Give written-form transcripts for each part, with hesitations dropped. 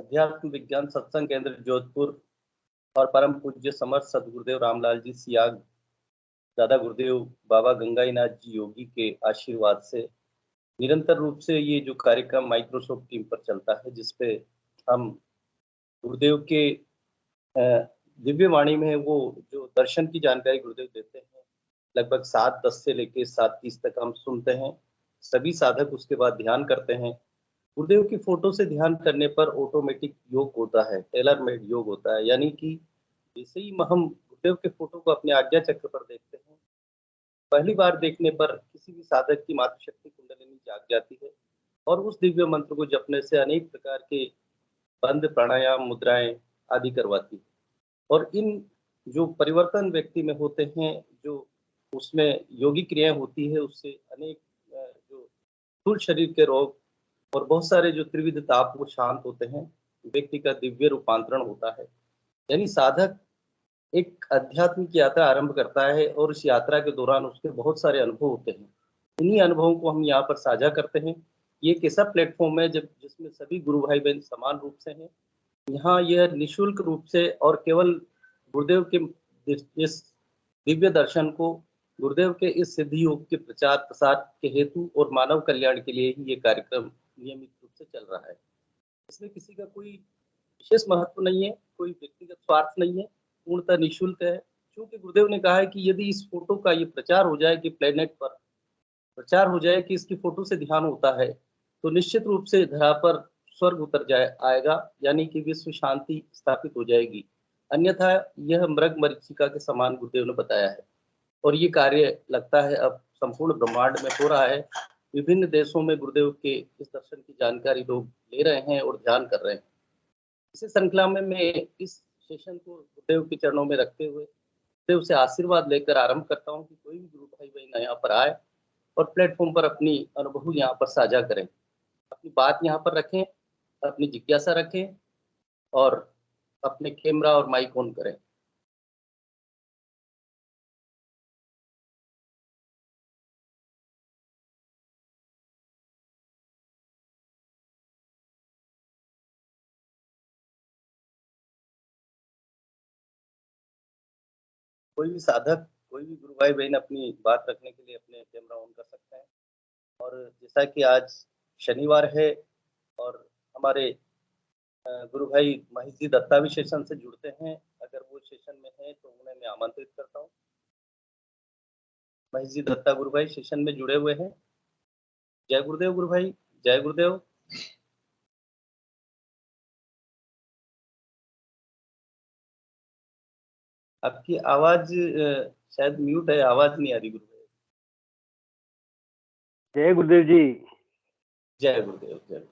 अध्यात्म विज्ञान सत्संग केंद्र जोधपुर और परम पूज्य समर्थ सदगुरुदेव रामलाल जी सियाग, दादा गुरुदेव बाबा गंगाईनाथ जी योगी के आशीर्वाद से निरंतर रूप से ये जो कार्यक्रम माइक्रोसॉफ्ट टीम पर चलता है, जिसपे हम गुरुदेव के दिव्य वाणी में वो जो दर्शन की जानकारी गुरुदेव देते हैं, लगभग 7:10 से लेके 7:30 तक हम सुनते हैं। सभी साधक उसके बाद ध्यान करते हैं। गुरुदेव की फ़ोटो से ध्यान करने पर ऑटोमेटिक योग होता है, टेलर मेड योग होता है। यानी कि जैसे ही हम गुरुदेव के फ़ोटो को अपने आज्ञा चक्र पर देखते हैं, पहली बार देखने पर किसी भी साधक की मातृशक्ति कुंडलिनी जाग जाती है और उस दिव्य मंत्र को जपने से अनेक प्रकार के बंध, प्राणायाम, मुद्राएँ आदि करवाती है। और इन जो परिवर्तन व्यक्ति में होते हैं, जो उसमें योगिक क्रियाएँ होती है, उससे अनेक जो स्थूल शरीर के रोग और बहुत सारे जो त्रिविध ताप वो शांत होते हैं, व्यक्ति का दिव्य रूपांतरण होता है। यानी साधक एक आध्यात्मिक यात्रा आरंभ करता है और इस यात्रा के दौरान उसके बहुत सारे अनुभव होते हैं। इन्हीं अनुभवों को हम यहाँ पर साझा करते हैं। ये एक ऐसा प्लेटफ़ॉर्म है जब जिसमें सभी गुरु भाई-बहन समान रूप से हैं। यहाँ यह निःशुल्क रूप से और केवल गुरुदेव के इस दिव्य दर्शन को, गुरुदेव के इस सिद्धि योग के प्रचार-प्रसार के हेतु और मानव कल्याण के लिए ही ये कार्यक्रम नियमित रूप से चल रहा है। इसमें किसी का कोई विशेष महत्व नहीं है, कोई व्यक्तिगत स्वार्थ नहीं है, पूर्णतः निःशुल्क है। चूँकि गुरुदेव ने कहा है कि यदि इस फ़ोटो का ये प्रचार हो जाए कि प्लैनेट पर प्रचार हो जाए कि इसकी फ़ोटो से ध्यान होता है, तो निश्चित रूप से धरा पर स्वर्ग उतर जाए आएगा, यानी कि विश्व शांति स्थापित हो जाएगी। अन्यथा यह मृग-मरीचिका के समान गुरुदेव ने बताया है और ये कार्य लगता है अब संपूर्ण ब्रह्मांड में हो रहा है। विभिन्न देशों में गुरुदेव के इस दर्शन की जानकारी लोग ले रहे हैं और ध्यान कर रहे हैं। इसी श्रृंखला में मैं इस सेशन को गुरुदेव के चरणों में रखते हुए, गुरुदेव से आशीर्वाद लेकर आरंभ करता हूँ कि कोई भी गुरु भाई-बहन यहाँ पर आए और प्लेटफ़ॉर्म पर अपनी अनुभव यहाँ पर साझा करें। अपनी बात यहाँ पर रखें, अपनी जिज्ञासा रखें और अपने कैमरा और माइक ऑन करें। कोई भी साधक, कोई भी गुरु भाई-बहन अपनी बात रखने के लिए अपने कैमरा ऑन कर सकते हैं। और जैसा कि आज शनिवार है और हमारे गुरु भाई महेश जी दत्ता भी सेशन से जुड़ते हैं। अगर वो सेशन में हैं तो उन्हें मैं आमंत्रित करता हूँ। महेश जी दत्ता गुरु भाई सेशन में जुड़े हुए हैं। जय गुरुदेव गुरु भाई, जय गुरुदेव। आपकी आवाज़ शायद म्यूट है, आवाज़ नहीं आ रही गुरु भाई। जय गुरुदेव जी। जय गुरुदेव, जय।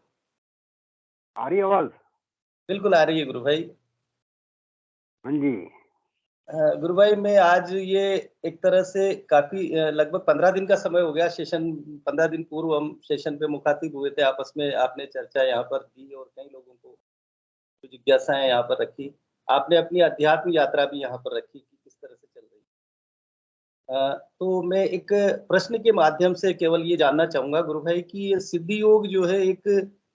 आ रही आवाज? बिल्कुल आ रही है गुरु भाई। हाँ जी। गुरु भाई मैं आज ये एक तरह से काफ़ी लगभग 15 दिन का समय हो गया सेशन 15 दिन पूर्व हम सेशन पे मुखातिब हुए थे आपस में, आपने चर्चा यहाँ पर की और कई लोगों को जो जिज्ञासाएँ यहाँ पर रखी। आपने अपनी अध्यात्म यात्रा भी यहाँ पर रखी कि किस तरह से चल रही है। तो मैं एक प्रश्न के माध्यम से केवल ये जानना चाहूँगा गुरु भाई कि ये सिद्धि योग जो है एक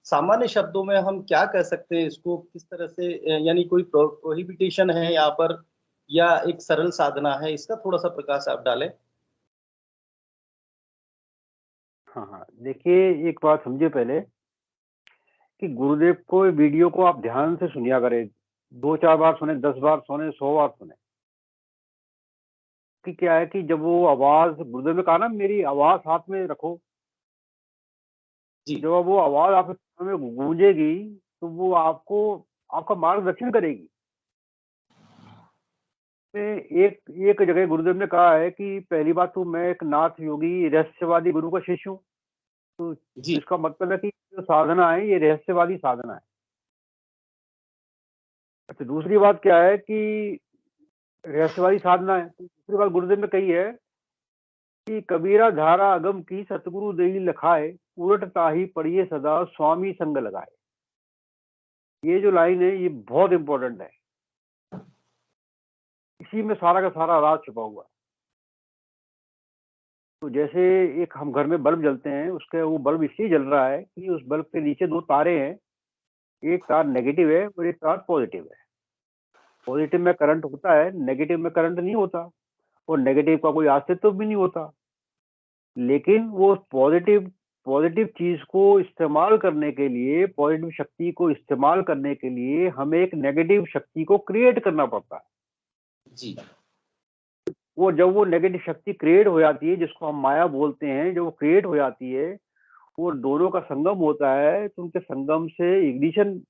सामान्य शब्दों में हम क्या कह सकते हैं इसको किस तरह से यानी कोई प्रोहिबिटेशन है यहाँ पर या एक सरल साधना है? इसका थोड़ा-सा प्रकाश आप डालें। हाँ, हाँ। देखिए, एक बात समझिए पहले कि गुरुदेव को वीडियो को आप ध्यान से सुनिया करें। 2-4 बार सुने, 10 बार सुने, 100 बार सुने। कि क्या है कि जब वो आवाज़ गुरुदेव ने कहा ना मेरी आवाज़ हाथ में रखो। जी। जब वो आवाज़ आपके कान में गूंजेगी, तो वो आपको आपका मार्गदर्शन करेगी। एक एक जगह गुरुदेव ने कहा है कि पहली बात तो मैं एक नाथ योगी रहस्यवादी गुरु का शिष्य हूँ। तो जी, इसका मतलब है कि जो साधना है ये रहस्यवादी साधना है। अच्छा दूसरी बात क्या है कि रहस्यवादी साधना है। तो दूसरी बात गुरुदेव ने कही है कि कबीरा धारा अगम की सतगुरु देई लखाए, उलट ताही पढ़िए सदा स्वामी संग लगाए। ये जो लाइन है ये बहुत इंपॉर्टेंट है। इसी में सारा का सारा राज छुपा हुआ है। तो जैसे एक हम घर में बल्ब जलते हैं, उसके वो बल्ब इसलिए जल रहा है कि उस बल्ब के नीचे 2 तारे हैं एक तार नेगेटिव है और एक तार पॉजिटिव है। पॉजिटिव में करंट होता है, नेगेटिव में करंट नहीं होता, और नेगेटिव का कोई अस्तित्व भी नहीं होता। लेकिन वो पॉजिटिव पॉजिटिव चीज को इस्तेमाल करने के लिए, पॉजिटिव शक्ति को इस्तेमाल करने के लिए हमें एक नेगेटिव शक्ति को क्रिएट करना पड़ता है। जी वो जब वो नेगेटिव शक्ति क्रिएट हो जाती है, जिसको हम माया बोलते हैं, जब वो क्रिएट हो जाती है, वो दोनों का संगम होता है, तो उनके संगम से इग्निशन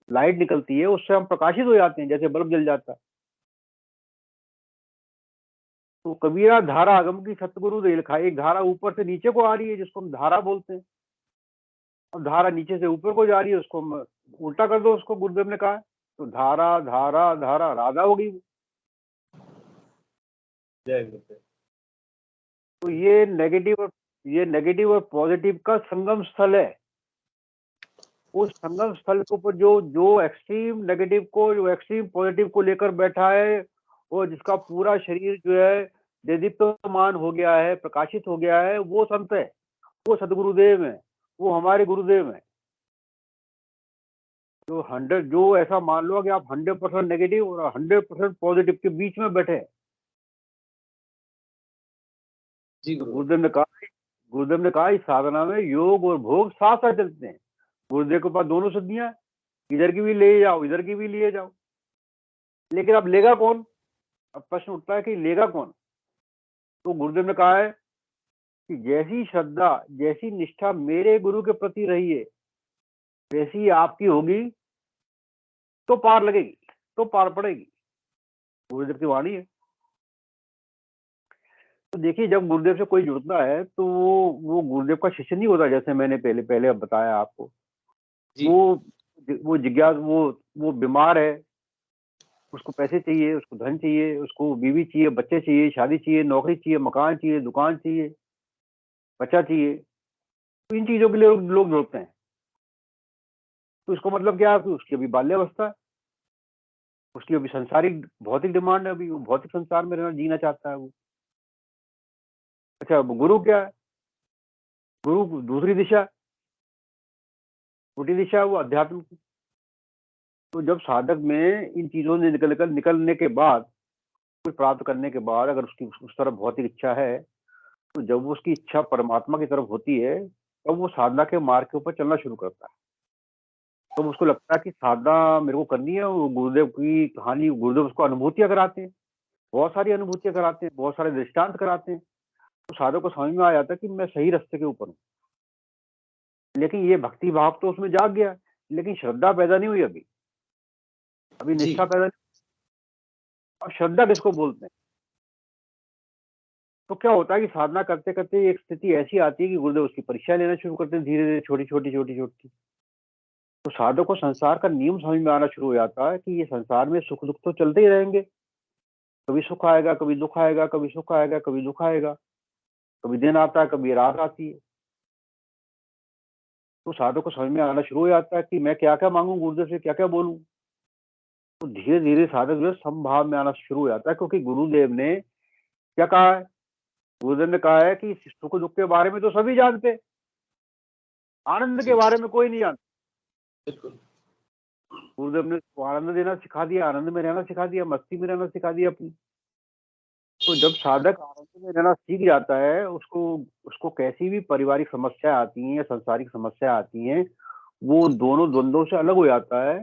लाइट निकलती है, उससे हम प्रकाशित हो जाते हैं, जैसे बल्ब जल जाता है। तो कबीरा धारा आगम की सतगुरु ने लिखा है, एक धारा ऊपर से नीचे को आ रही है जिसको हम धारा बोलते हैं, और धारा नीचे से ऊपर को जा रही है, उसको हम उल्टा कर दो, उसको गुरुदेव ने कहा है। तो धारा धारा धारा राधा हो गई। जय गुरुदेव। तो ये नेगेटिव और पॉजिटिव का संगम स्थल है। उस संगम स्थल के ऊपर जो जो एक्सट्रीम नेगेटिव को, जो एक्सट्रीम पॉजिटिव को लेकर बैठा है, और जिसका पूरा शरीर जो है देदीप्यमान हो गया है, प्रकाशित हो गया है, वो संत है, वो सदगुरुदेव है, वो हमारे गुरुदेव हैं। जो ऐसा मान लो कि आप 100% नेगेटिव और 100% पॉजिटिव के बीच में बैठे हैं। जी तो गुरुदेव। गुरुदेव ने कहा इस साधना में योग और भोग साथ साथ चलते हैं। गुरुदेव के पास दोनों सिद्धियां, इधर की भी ले जाओ, इधर की भी लिए जाओ। लेकिन अब लेगा कौन? अब प्रश्न उठता है कि लेगा कौन? तो गुरुदेव ने कहा है कि जैसी श्रद्धा, जैसी निष्ठा मेरे गुरु के प्रति रही है, वैसी आपकी होगी तो पार लगेगी, तो पार पड़ेगी। गुरुदेव की वाणी है। तो देखिए, जब गुरुदेव से कोई जुड़ता है तो वो गुरुदेव का शिष्य नहीं होता, जैसे मैंने पहले पहले अब बताया आपको। जी वो जिज्ञास, वो बीमार है, उसको पैसे चाहिए, उसको धन चाहिए, उसको बीवी चाहिए, बच्चे चाहिए, शादी चाहिए, नौकरी चाहिए, मकान चाहिए, दुकान चाहिए, बच्चा चाहिए। तो इन चीजों के लिए लोग जुड़ते हैं। तो इसको मतलब क्या है कि उसकी अभी बाल्यावस्था है, उसकी अभी संसारिक भौतिक डिमांड है, अभी वो भौतिक संसार में रहना, जीना चाहता है वो। अच्छा, अब गुरु क्या है? गुरु दूसरी दिशा, छोटी दिशा है, वो अध्यात्म की। तो जब साधक में इन चीजों से निकलने के बाद, कुछ प्राप्त करने के बाद, अगर उसकी उस तरफ भौतिक इच्छा है, तो जब उसकी इच्छा परमात्मा की तरफ होती है, तब वो साधना के मार्ग के ऊपर चलना शुरू करता है। तो उसको लगता है कि साधना मेरे को करनी है। वो गुरुदेव की कहानी, गुरुदेव उसको अनुभूतियां कराते हैं, बहुत सारी अनुभूतियां कराते हैं, बहुत सारे दृष्टांत कराते हैं। तो साधक को समझ में आ जाता है कि मैं सही रास्ते के ऊपर हूँ। लेकिन ये भक्ति भाव तो उसमें जाग गया, लेकिन श्रद्धा पैदा नहीं हुई अभी, अभी जी निष्ठा पैदा नहीं। अब श्रद्धा किसको बोलते हैं? तो क्या होता है कि साधना करते करते एक स्थिति ऐसी आती है कि गुरुदेव उसकी परीक्षा लेना शुरू करते हैं, धीरे धीरे, छोटी छोटी छोटी छोटी। तो साधक को संसार का नियम समझ में आना शुरू हो जाता है कि ये संसार में सुख दुख तो चलते ही रहेंगे। कभी सुख आएगा, कभी दुख आएगा, कभी सुख आएगा, कभी दुख आएगा, कभी दिन आता है, कभी रात आती है। तो साधक को समझ में आना शुरू हो जाता है कि मैं क्या क्या मांगू गुरुदेव से, क्या क्या बोलूं। तो धीरे धीरे साधक जो है समभाव में आना शुरू हो जाता है, क्योंकि गुरुदेव ने क्या कहा है? गुरुदेव ने कहा है कि सुख दुख के बारे में तो सभी जानते हैं, आनंद के जी बारे में कोई नहीं जानता। बिल्कुल। गुरुदेव ने उसको आनंद देना सिखा दिया, आनंद में रहना सिखा दिया, मस्ती में रहना सिखा दिया अपनी। तो जब साधक आनंद में रहना सीख जाता है, उसको उसको कैसी भी पारिवारिक समस्या आती हैं या सांसारिक समस्या आती हैं, वो दोनों द्वंद्वों से अलग हो जाता है।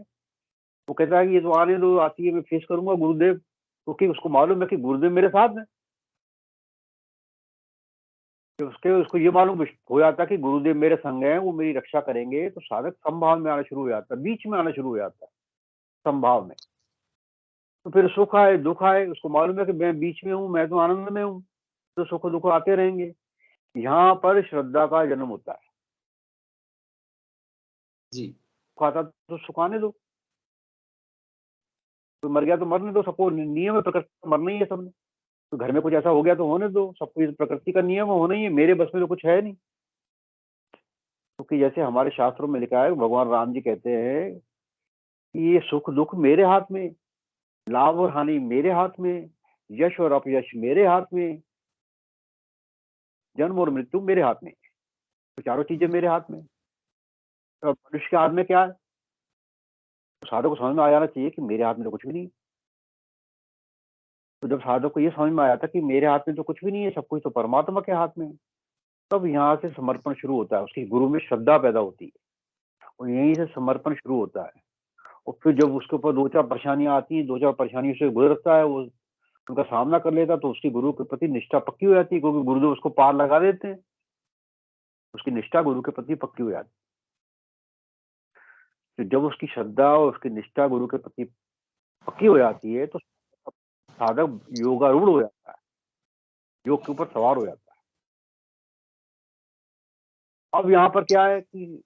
वो कहता है कि ये तो आने दो, आती है, मैं फेस करूंगा गुरुदेव, क्योंकि उसको मालूम है कि गुरुदेव मेरे साथ है। कि उसको ये मालूम हो जाता है कि गुरुदेव मेरे संग हैं, वो मेरी रक्षा करेंगे। तो साधक समभाव में आना शुरू हो जाता है, बीच में आना शुरू हो जाता है, समभाव में। तो फिर सुख आए दुख आए, उसको मालूम है कि मैं बीच में हूँ, मैं तो आनंद में हूँ, तो सुख दुख आते रहेंगे। यहाँ पर श्रद्धा का जन्म होता है। जी सुख आता तो सुखाने दो, कोई मर गया तो मरने दो, सबको नियम है, प्रकृति का मरना ही है सबने। तो घर में कुछ ऐसा हो गया तो होने दो, सबको ये प्रकृति का नियम है, होना ही है, मेरे बस में तो कुछ है नहीं। क्योंकि जैसे हमारे शास्त्रों में लिखा है, भगवान राम जी कहते हैं कि ये सुख दुख मेरे हाथ में, लाभ और हानि मेरे हाथ में, यश और अपयश मेरे हाथ में, जन्म और मृत्यु मेरे हाथ में। तो चारों चीजें मेरे हाथ में। तो अब मनुष्य के हाथ में क्या है? तो साधक को समझ में आ जाना चाहिए कि मेरे हाथ में तो कुछ भी नहीं। तो जब साधक को ये समझ में आया था कि मेरे हाथ में तो कुछ भी नहीं है, सब कुछ तो परमात्मा के हाथ में है, तब यहाँ से समर्पण शुरू होता है, उसकी गुरु में श्रद्धा पैदा होती है और यहीं से समर्पण शुरू होता है। और फिर जब उसके ऊपर 2-4 परेशानियां आती हैं, 2-4 परेशानियों से गुजरता है, वो उनका सामना कर लेता, तो उसकी गुरु के प्रति निष्ठा पक्की हो जाती है, क्योंकि गुरुदेव उसको पार लगा देते हैं। उसकी निष्ठा गुरु के प्रति पक्की हो जाती है। तो जब उसकी श्रद्धा और उसकी निष्ठा गुरु के प्रति पक्की हो जाती है, तो साधक योगारूढ़ हो जाता है, योग के ऊपर सवार हो जाता है। अब यहाँ पर क्या है कि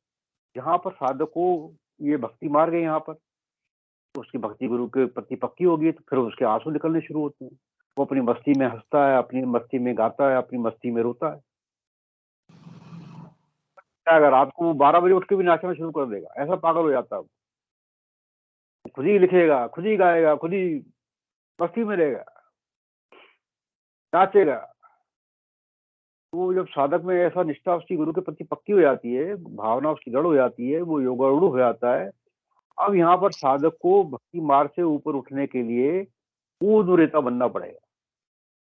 यहाँ पर साधक को ये भक्ति मार्ग है, यहाँ पर तो उसकी भक्ति गुरु के प्रति पक्की होगी, तो फिर उसके आंसू निकलने शुरू होते हैं। वो अपनी मस्ती में हंसता है, अपनी मस्ती में गाता है, अपनी मस्ती में रोता है। अगर रात को वो 12 बजे उठ के भी नाचना शुरू कर देगा, ऐसा पागल हो जाता है। खुद ही लिखेगा, खुद ही गाएगा, खुद ही मस्ती में रहेगा, नाचेगा। तो जब साधक में ऐसा निष्ठा उसकी गुरु के प्रति पक्की हो जाती है, भावना उसकी दृढ़ हो जाती है, वो योगारूढ़ हो जाता है। अब यहाँ पर साधक को भक्ति मार्ग से ऊपर उठने के लिए ऊर्ध्वरेता बनना पड़ेगा।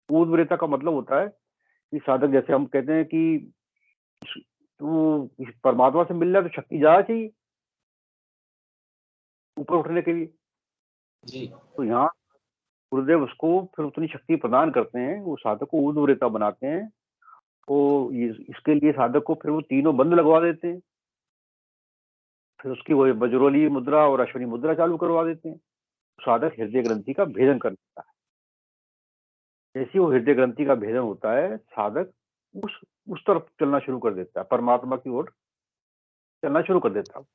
ऊर्ध्वरेता का मतलब होता है कि साधक, जैसे हम कहते हैं कि तू परमात्मा से मिल रहा है तो शक्ति ज्यादा चाहिए ऊपर उठने के लिए। जी तो यहाँ गुरुदेव उसको फिर उतनी शक्ति प्रदान करते हैं, वो साधक को ऊर्ध्वरेता बनाते हैं। तो इसके लिए साधक को फिर वो तीनों बंद लगवा देते हैं, फिर उसकी वो वज्रोली मुद्रा और अश्विनी मुद्रा चालू करवा देते हैं। साधक हृदय ग्रंथि का भेदन कर लेता है। जैसे वो हृदय ग्रंथि का भेदन होता है, साधक उस तरफ चलना शुरू कर देता है, परमात्मा की ओर चलना शुरू कर देता है।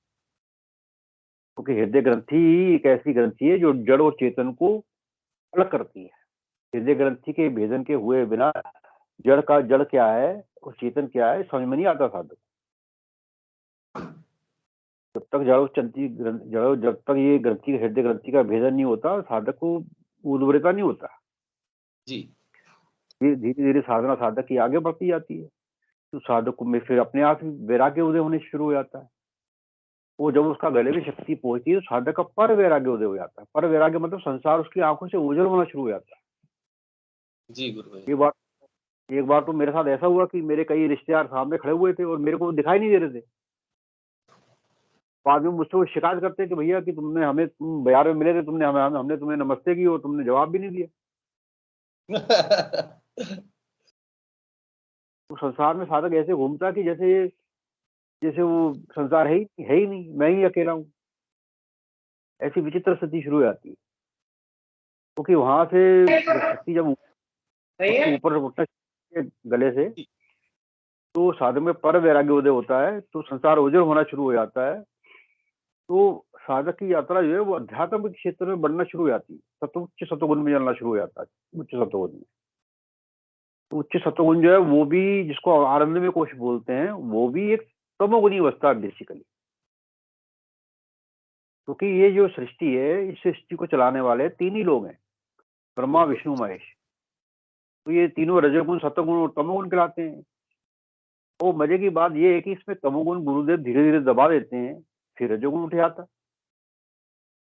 क्योंकि हृदय ग्रंथि एक ऐसी ग्रंथि है जो जड़ और चेतन को अलग करती है। हृदय ग्रंथि के भेदन के हुए बिना जड़ क्या है और चेतन क्या है समझ में नहीं आता साधक। जब तक जब तक ये ग्रंथि हृदय ग्रंथि का भेदन नहीं होता, साधक को उद्वरता नहीं होता। जी धीरे धीरे साधना साधक की आगे बढ़ती जाती है, तो साधक में फिर अपने आप ही वैराग्य उदय होने शुरू हो जाता है। वो जब उसका गले में शक्ति पहुंचती है, तो साधक का पर वैराग्य उदय हो जाता है। पर वैराग्य मतलब संसार उसकी आंखों से ओझल होना शुरू हो जाता है। जी गुरु भाई। एक बार तो मेरे साथ ऐसा हुआ कि मेरे कई रिश्तेदार सामने खड़े हुए थे और मेरे को दिखाई नहीं दे रहे थे। बाद में मुझसे वो शिकायत करते कि भैया कि तुम बाजार में मिले थे, हमने तुम्हें नमस्ते की और तुमने जवाब भी नहीं दिया। तो संसार में साधक ऐसे घूमता कि जैसे जैसे वो संसार है ही नहीं, मैं ही अकेला हूँ। ऐसी विचित्र स्थिति शुरू हो जाती है, क्योंकि वहां से शक्ति जब ऊपर उठना गले से, तो साधक में पर वैराग्य उदय होता है, तो संसार ओझल होना शुरू हो जाता है। तो साधक की यात्रा जो है वो अध्यात्म के क्षेत्र में बढ़ना शुरू हो जाती है, उच्च सत्वगुण में चलना शुरू हो जाता है। उच्च सत्वगुण में, तो उच्च सत्वगुण जो है वो भी, जिसको आनंद में कोश बोलते हैं, वो भी एक तमोगुणी अवस्था है बेसिकली। क्योंकि ये जो सृष्टि है, इस सृष्टि को चलाने वाले 3 ही लोग हैं, ब्रह्मा विष्णु महेश। तो ये तीनों रजोगुण सत्वगुण और तमोगुण कहलाते हैं। तो मजे की बात ये है कि इसमें तमोगुण गुरुदेव धीरे धीरे दबा देते हैं, फिर रजोगुण उठ जाता है।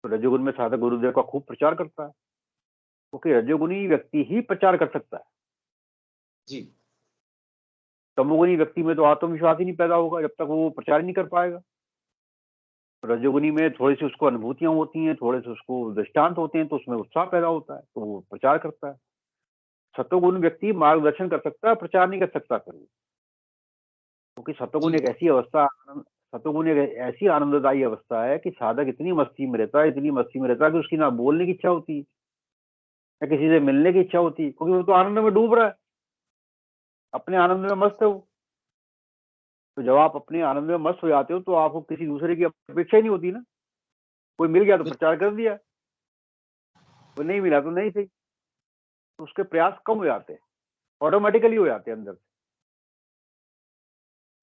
तो रजोगुण में साधक गुरुदेव का खूब प्रचार करता है, क्योंकि रजोगुणी व्यक्ति ही प्रचार कर सकता है। जी तमोगुणी व्यक्ति में तो आत्मविश्वास ही नहीं पैदा होगा जब तक वो प्रचार ही नहीं कर पाएगा। रजोगुणी में थोड़ी सी उसको अनुभूतियां होती हैं, थोड़े से उसको दृष्टांत होते हैं, तो उसमें उत्साह पैदा होता है, तो वो प्रचार करता है। सत्वगुण व्यक्ति मार्गदर्शन कर सकता है, प्रचार नहीं कर सकता कभी। क्योंकि जी सत्वगुण एक ऐसी आनंददायी अवस्था है कि साधक इतनी मस्ती में रहता है कि उसकी ना बोलने की इच्छा होती है, ना किसी से मिलने की इच्छा होती है, क्योंकि वो तो आनंद में डूब रहा है, अपने आनंद में मस्त है वो। तो जब आप अपने आनंद में मस्त हो जाते हो, तो आपको किसी दूसरे की अपेक्षा ही नहीं होती ना। कोई मिल गया तो प्रचार कर दिया, कोई नहीं मिला तो नहीं सही। तो उसके प्रयास कम हो जाते हैं, ऑटोमेटिकली हो जाते हैं अंदर से,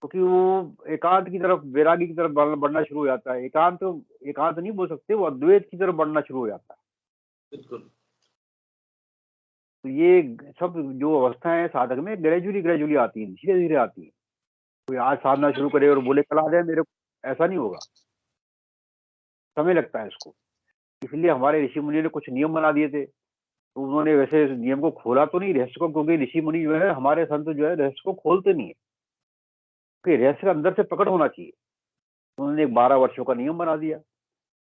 क्योंकि वो एकांत की तरफ, वैरागी की तरफ बढ़ना शुरू हो जाता है। एकांत नहीं बोल सकते, वो अद्वैत की तरफ बढ़ना शुरू हो जाता है। बिल्कुल। तो ये सब जो अवस्थाएं हैं साधक में, ग्रेजुअली आती है, धीरे धीरे आती है। कोई आज साधना शुरू करे और बोले कल आ जाए मेरे को, ऐसा नहीं होगा। समय लगता है इसको। इसलिए हमारे ऋषि मुनि ने कुछ नियम बना दिए थे। तो उन्होंने वैसे इस नियम को खोला तो नहीं रहस्य को, क्योंकि ऋषि मुनि जो है, हमारे संत जो है, रहस्य को खोलते नहीं है, क्योंकि रहस्य का अंदर से प्रकट होना चाहिए। उन्होंने एक 12 वर्षों का नियम बना दिया,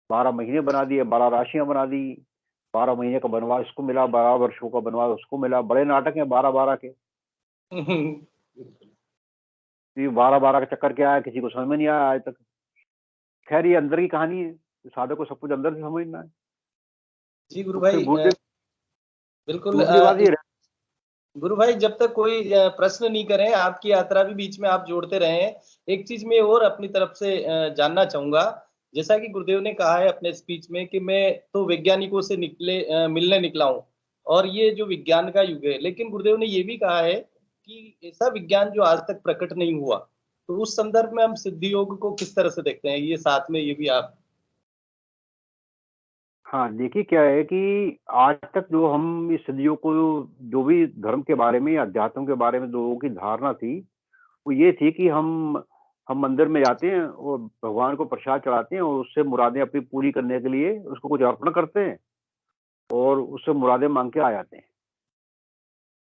12 महीने बना दिए, 12 राशियां बना दी, 12 महीने का वनवास इसको मिला, 12 वर्षों का वनवास उसको मिला। बड़े नाटक हैं 12-12 के। तो ये 12-12 का चक्कर क्या है, किसी को समझ में नहीं आया आज तक। खैर, ये अंदर की कहानी है, साधक को सब कुछ अंदर से समझना है। जी तो गुरु फिर भाई, गुरुदेव, बिल्कुल। दूसरी बात ये गुरु भाई, जब तक कोई प्रश्न नहीं करें, आपकी यात्रा भी बीच में आप जोड़ते रहे हैं। एक चीज मैं और अपनी तरफ से जानना चाहूंगा। जैसा कि गुरुदेव ने कहा है अपने स्पीच में कि मैं तो वैज्ञानिकों से मिलने निकला हूं, और ये जो विज्ञान का युग है, लेकिन गुरुदेव ने ये भी कहा है कि ऐसा विज्ञान जो आज तक प्रकट नहीं हुआ। तो उस संदर्भ में हम सिद्धि योग को किस तरह से देखते हैं, ये साथ में ये भी आप। हाँ, देखिए क्या है कि आज तक जो हम इस सदियों को, जो भी धर्म के बारे में या अध्यात्म के बारे में लोगों की धारणा थी, वो ये थी कि हम मंदिर में जाते हैं और भगवान को प्रसाद चढ़ाते हैं और उससे मुरादें अपनी पूरी करने के लिए उसको कुछ अर्पण करते हैं और उससे मुरादें मांग के आ जाते हैं।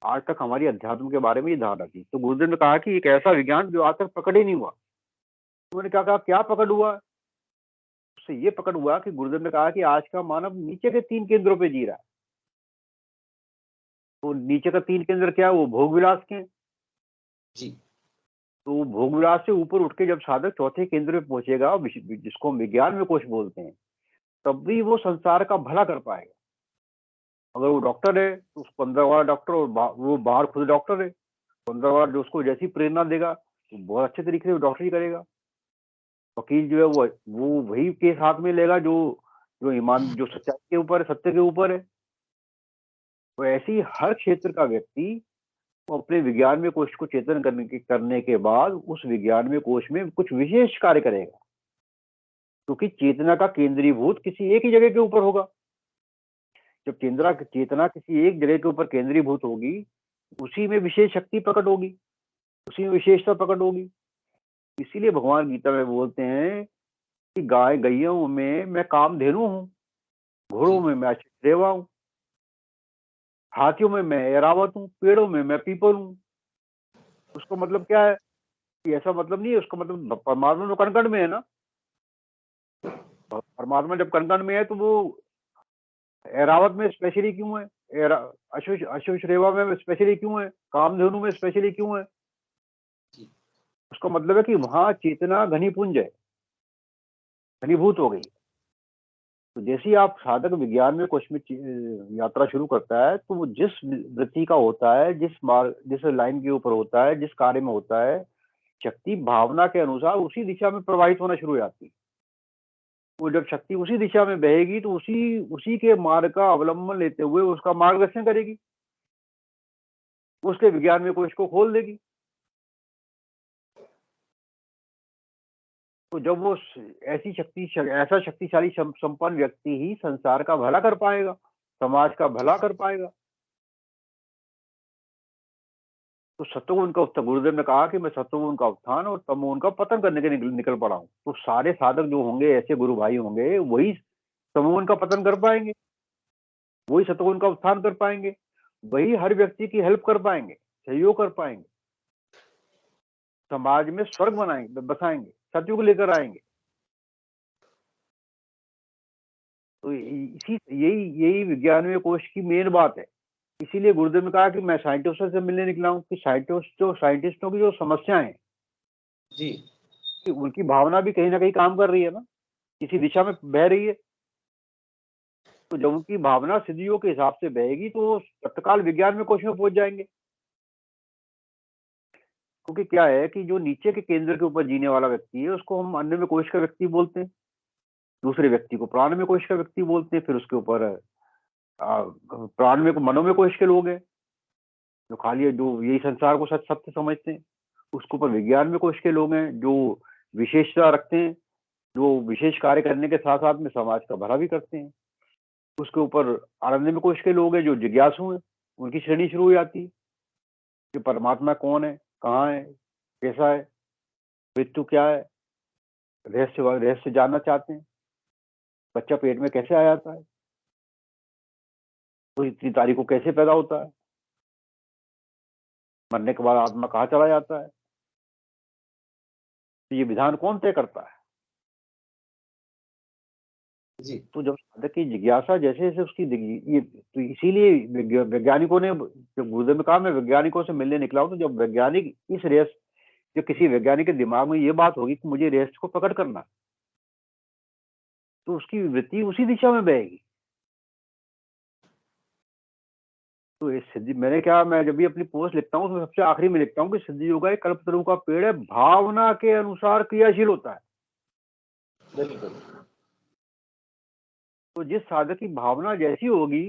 आज तक हमारी अध्यात्म के बारे में ये धारणा थी। तो गुरुदेव ने कहा कि एक ऐसा विज्ञान जो आज तक प्रकट ही नहीं हुआ। तो मैंने क्या कहा, क्या प्रकट हुआ? उससे ये प्रकट हुआ कि गुरुदेव ने कहा कि आज का मानव नीचे के 3 केंद्रों पे जी रहा है। तो नीचे का 3 केंद्र क्या है? वो भोग विलास के हैं। जी। तो भोग विलास से ऊपर उठ के जब साधक चौथे केंद्र पे पहुंचेगा, जिसको हम विज्ञान में कोश बोलते हैं, तब भी वो संसार का भला कर पाएगा। अगर वो डॉक्टर है तो उसको अंदर वाला डॉक्टर, और वो बाहर खुद डॉक्टर है, तो अंदर वाला जो उसको जैसी प्रेरणा देगा तो बहुत अच्छे तरीके से डॉक्टरी करेगा। वकील जो है वो वही केस हाथ में लेगा जो जो ईमान जो सच्चाई के ऊपर है, सत्य के ऊपर है। तो ऐसे ही हर क्षेत्र का व्यक्ति वो अपने विज्ञान में कोश को चेतन करने के बाद उस विज्ञान में कोश में कुछ विशेष कार्य करेगा, क्योंकि चेतना का केंद्रीभूत किसी एक ही जगह के ऊपर होगा। जब चेतना किसी एक जगह के ऊपर केंद्रीभूत होगी, उसी में विशेष शक्ति प्रकट होगी, उसी में विशेषता प्रकट होगी। इसीलिए भगवान गीता में बोलते हैं कि गाय गैयों में मैं कामधेनु हूँ, घोड़ों जी। में मैं अश्वत्थामा हूँ, हाथियों में मैं ऐरावत हूँ, पेड़ों में मैं पीपल हूँ। उसका मतलब क्या है? कि ऐसा मतलब नहीं है, उसका मतलब परमात्मा तो कण कण में है ना। परमात्मा जब कण कण में है तो वो ऐरावत में स्पेशली क्यों है? अश्वत्थामा में स्पेशली क्यों है? कामधेनु में स्पेशली क्यों है? जी। उसका मतलब है कि वहां चेतना घनीपुंज है, घनीभूत हो गई। तो जैसे ही आप साधक विज्ञान में कुछ में यात्रा शुरू करता है, तो वो जिस वृत्ति का होता है, जिस लाइन के ऊपर होता है, जिस कार्य में होता है, शक्ति भावना के अनुसार उसी दिशा में प्रवाहित होना शुरू हो जाती है। वो जब शक्ति उसी दिशा में बहेगी तो उसी उसी के मार्ग का अवलंबन लेते हुए उसका मार्गदर्शन करेगी, उसके विज्ञान में कोश को खोल देगी। तो जब वो ऐसा शक्तिशाली संपन्न व्यक्ति ही संसार का भला कर पाएगा, समाज का भला कर पाएगा। तो सत्वगुण का उत्थान, गुरुदेव ने कहा कि मैं सत्वगुण का उत्थान और तमोगुण का पतन करने के निकल पड़ा हूँ। तो सारे साधक जो होंगे, ऐसे गुरु भाई होंगे, वही तमोगुण का पतन कर पाएंगे, वही सत्वगुण का उत्थान कर पाएंगे, वही हर व्यक्ति की हेल्प कर पाएंगे, सहयोग कर पाएंगे, समाज में स्वर्ग बसाएंगे, सतयुग लेकर आएंगे। तो इसी यही यही विज्ञान में कोश की मेन बात है। इसीलिए गुरुदेव ने कहा कि मैं साइंटिस्टों से मिलने निकला हूँ, कि साइंटिस्टों की जो समस्याएं हैं, जी। कि उनकी भावना भी कहीं ना कहीं काम कर रही है ना, किसी दिशा में बह रही है। तो जब उनकी भावना सिद्धियों के हिसाब से बहेगी तो वो तत्काल विज्ञान में कोश में पहुंच जाएंगे। क्योंकि क्या है कि जो नीचे के केंद्र के ऊपर जीने वाला व्यक्ति है, उसको हम अन्य में कोश का व्यक्ति बोलते हैं, दूसरे व्यक्ति को प्राण में कोश का व्यक्ति बोलते हैं, फिर उसके ऊपर प्राण में मनो में कोश के लोग हैं जो खाली जो यही संसार को सत्य समझते हैं। उसके ऊपर विज्ञान में कोश के लोग हैं जो विशेषता रखते हैं, जो विशेष कार्य करने के साथ साथ में समाज का भला भी करते हैं। उसके ऊपर आनंद में कोश के लोग हैं जो जिज्ञासु हैं, उनकी श्रेणी शुरू हो जाती है कि परमात्मा कौन है, कहाँ है, कैसा है, मृत्यु क्या है, रहस्य रहस्य जानना चाहते हैं। बच्चा पेट में कैसे आ जाता है, तो इतनी तारीख को कैसे पैदा होता है, मरने के बाद आत्मा कहाँ चला जाता है, तो ये विधान कौन तय करता है। जी तो जब साधक की जिज्ञासा जैसे जैसे उसकी ये तो इसीलिए वैज्ञानिकों ने, जब गुरुदेव में कहा मैं वैज्ञानिकों से मिलने निकला हूं, तो जब वैज्ञानिक इस रेस, जो किसी वैज्ञानिक के दिमाग में ये बात होगी कि मुझे रेस को प्रकट करना, तो उसकी वृत्ति उसी दिशा में बहेगी। तो ये सिद्धि, मैं जब भी अपनी पोस्ट लिखता हूँ तो सबसे आखिरी में लिखता हूँ कि सिद्धि योगा एक कल्पतरु का पेड़ है, भावना के अनुसार क्रियाशील होता है। बिल्कुल। तो जिस साधक की भावना जैसी होगी,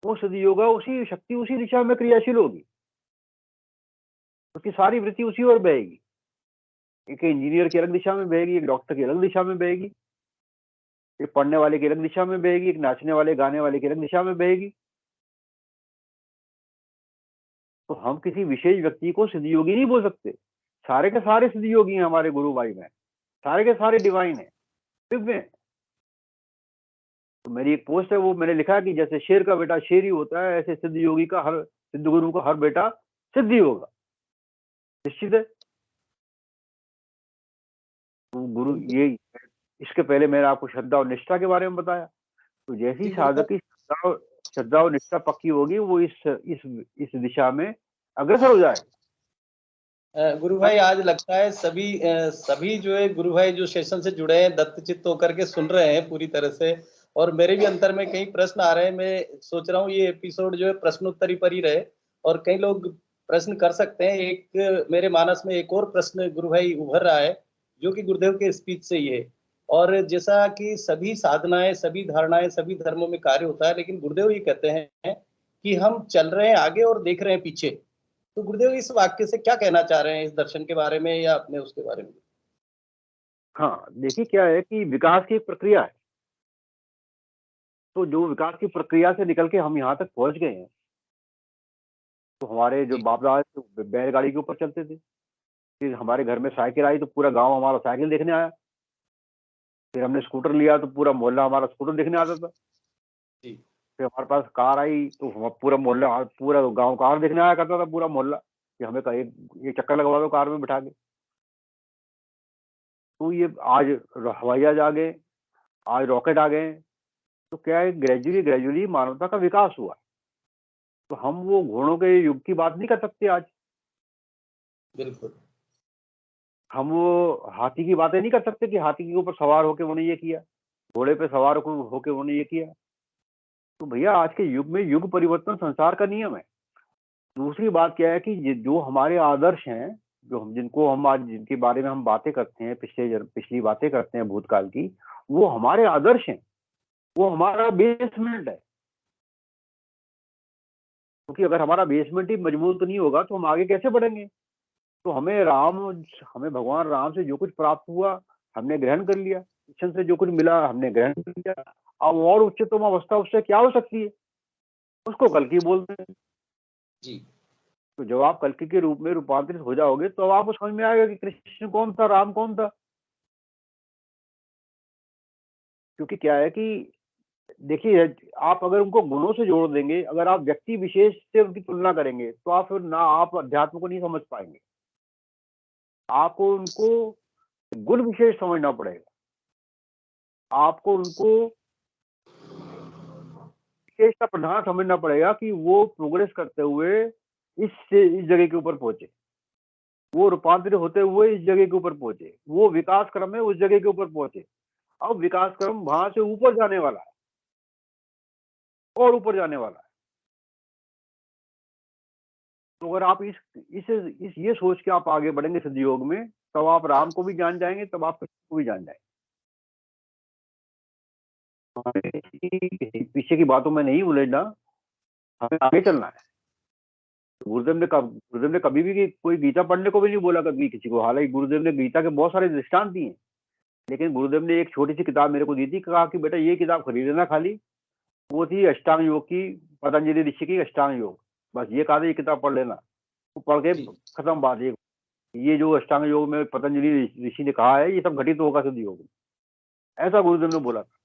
वो सिद्धि योगा उसी शक्ति उसी दिशा में क्रियाशील होगी, उसकी सारी वृत्ति उसी ओर बहेगी। एक इंजीनियर की अलग दिशा में बहेगी, एक डॉक्टर की अलग दिशा में बहेगी, एक पढ़ने वाले की अलग दिशा में बहेगी, एक नाचने वाले गाने वाले की अलग दिशा में बहेगी। तो हम किसी विशेष व्यक्ति को सिद्ध योगी नहीं बोल सकते, सारे के सारे सिद्ध योगी हैं हमारे गुरु भाई में, सारे के सारे डिवाइन है दिव्य। तो मेरी एक पोस्ट है, वो मैंने लिखा है कि जैसे शेर का बेटा शेर ही होता है, ऐसे सिद्ध योगी का हर सिद्ध गुरु का हर बेटा सिद्ध ही होगा, निश्चित है। तो गुरु ये, इसके पहले मैंने आपको श्रद्धा और निष्ठा के बारे में बताया। तो जैसी साधक की श्रद्धा और निष्ठा पक्की होगी, वो इस दिशा में अग्रसर हो जाए। गुरु भाई, आज लगता है सभी जो है गुरु भाई जो सेशन से जुड़े हैं दत्तचित्त होकर के सुन रहे हैं पूरी तरह से, और मेरे भी अंतर में कई प्रश्न आ रहे हैं। मैं सोच रहा हूँ ये एपिसोड जो है प्रश्नोत्तरी पर ही रहे, और कई लोग प्रश्न कर सकते हैं। एक मेरे मानस में एक और प्रश्न गुरु भाई उभर रहा है, जो कि गुरुदेव के स्पीच से ही है। और जैसा कि सभी साधनाएं, सभी धारणाएं, सभी धर्मों में कार्य होता है, लेकिन गुरुदेव ये कहते हैं कि हम चल रहे हैं आगे और देख रहे हैं पीछे। तो गुरुदेव इस वाक्य से क्या कहना चाह रहे हैं, इस दर्शन के बारे में या अपने उसके बारे में? हाँ, देखिए क्या है कि विकास की एक प्रक्रिया है। तो जो विकास की प्रक्रिया से निकल के हम यहाँ तक पहुंच गए हैं, तो हमारे जो बाप दादा बैलगाड़ी के ऊपर चलते थे, फिर हमारे घर में साइकिल आई तो पूरा गांव हमारा साइकिल देखने आया, फिर हमने स्कूटर लिया तो पूरा मोहल्ला हमारा स्कूटर देखने आता था, फिर हमारे पास कार आई तो पूरा मोहल्ला, पूरा गांव कार देखने आया करता था, पूरा मोहल्ला कि हमें एक चक्कर लगवा दो कार में बिठा के। तो ये आज हवाई जहाज आ गए, आज रॉकेट आ गए, तो क्या है ग्रेजुअली ग्रेजुअली मानवता का विकास हुआ। तो हम वो घोड़ों के युग की बात नहीं कर सकते आज, बिल्कुल। हम वो हाथी की बातें नहीं कर सकते कि हाथी के ऊपर सवार होके उन्होंने ये किया, घोड़े पे सवार होके उन्होंने ये किया। तो भैया आज के युग में युग परिवर्तन संसार का नियम है। दूसरी बात क्या है कि जो हमारे आदर्श हैं, जो हम जिनको हम आज जिनके बारे में हम बातें करते हैं, पिछली बातें करते हैं भूतकाल की, वो हमारे आदर्श हैं, वो हमारा बेसमेंट है। क्योंकि अगर हमारा बेसमेंट ही मजबूत नहीं होगा तो हम आगे कैसे बढ़ेंगे। तो हमें भगवान राम से जो कुछ प्राप्त हुआ हमने ग्रहण कर लिया, कृष्ण से जो कुछ मिला हमने ग्रहण कर लिया। अब और उच्चतम अवस्था उससे क्या हो सकती है, उसको कल्कि बोलते हैं जी। तो जब आप कल्कि के रूप में रूपांतरित हो जाओगे तो अब आपको समझ में आएगा कि कृष्ण कौन था, राम कौन था। क्योंकि क्या है कि देखिए, आप अगर उनको गुणों से जोड़ देंगे, अगर आप व्यक्ति विशेष से उनकी तुलना करेंगे तो आप फिर ना आप अध्यात्म को नहीं समझ पाएंगे। आपको उनको गुण विशेष समझना पड़ेगा, आपको उनको विशेषता प्रधान समझना पड़ेगा कि वो प्रोग्रेस करते हुए इस जगह के ऊपर पहुंचे, वो रूपांतरित होते हुए इस जगह के ऊपर पहुंचे, वो विकास क्रम में उस जगह के ऊपर पहुंचे। अब विकास क्रम वहां से ऊपर जाने वाला है और ऊपर जाने वाला है। तो अगर आप इस ये सोच के आप आगे बढ़ेंगे सिद्ध योग में, तब आप राम को भी जान जाएंगे, तब आप कृष्ण को भी जान जाएंगे। पीछे की बातों में नहीं उलझना, हमें आगे चलना है। गुरुदेव ने कभी भी कोई गीता पढ़ने को भी नहीं बोला कभी किसी को। हालांकि गुरुदेव ने गीता के बहुत सारे दृष्टांत दिए, लेकिन गुरुदेव ने एक छोटी सी किताब मेरे को दी थी, कहा कि बेटा ये किताब खरीद लेना खाली, वो थी अष्टांग योग की, पतंजलि ऋषि की अष्टांग योग। बस ये कहा था ये किताब पढ़ लेना, वो पढ़ के खत्म बात। ये जो अष्टांग योग में पतंजलि ऋषि ने कहा है ये सब घटित होगा सिद्ध योग में, ऐसा गुरुदेव ने बोला था।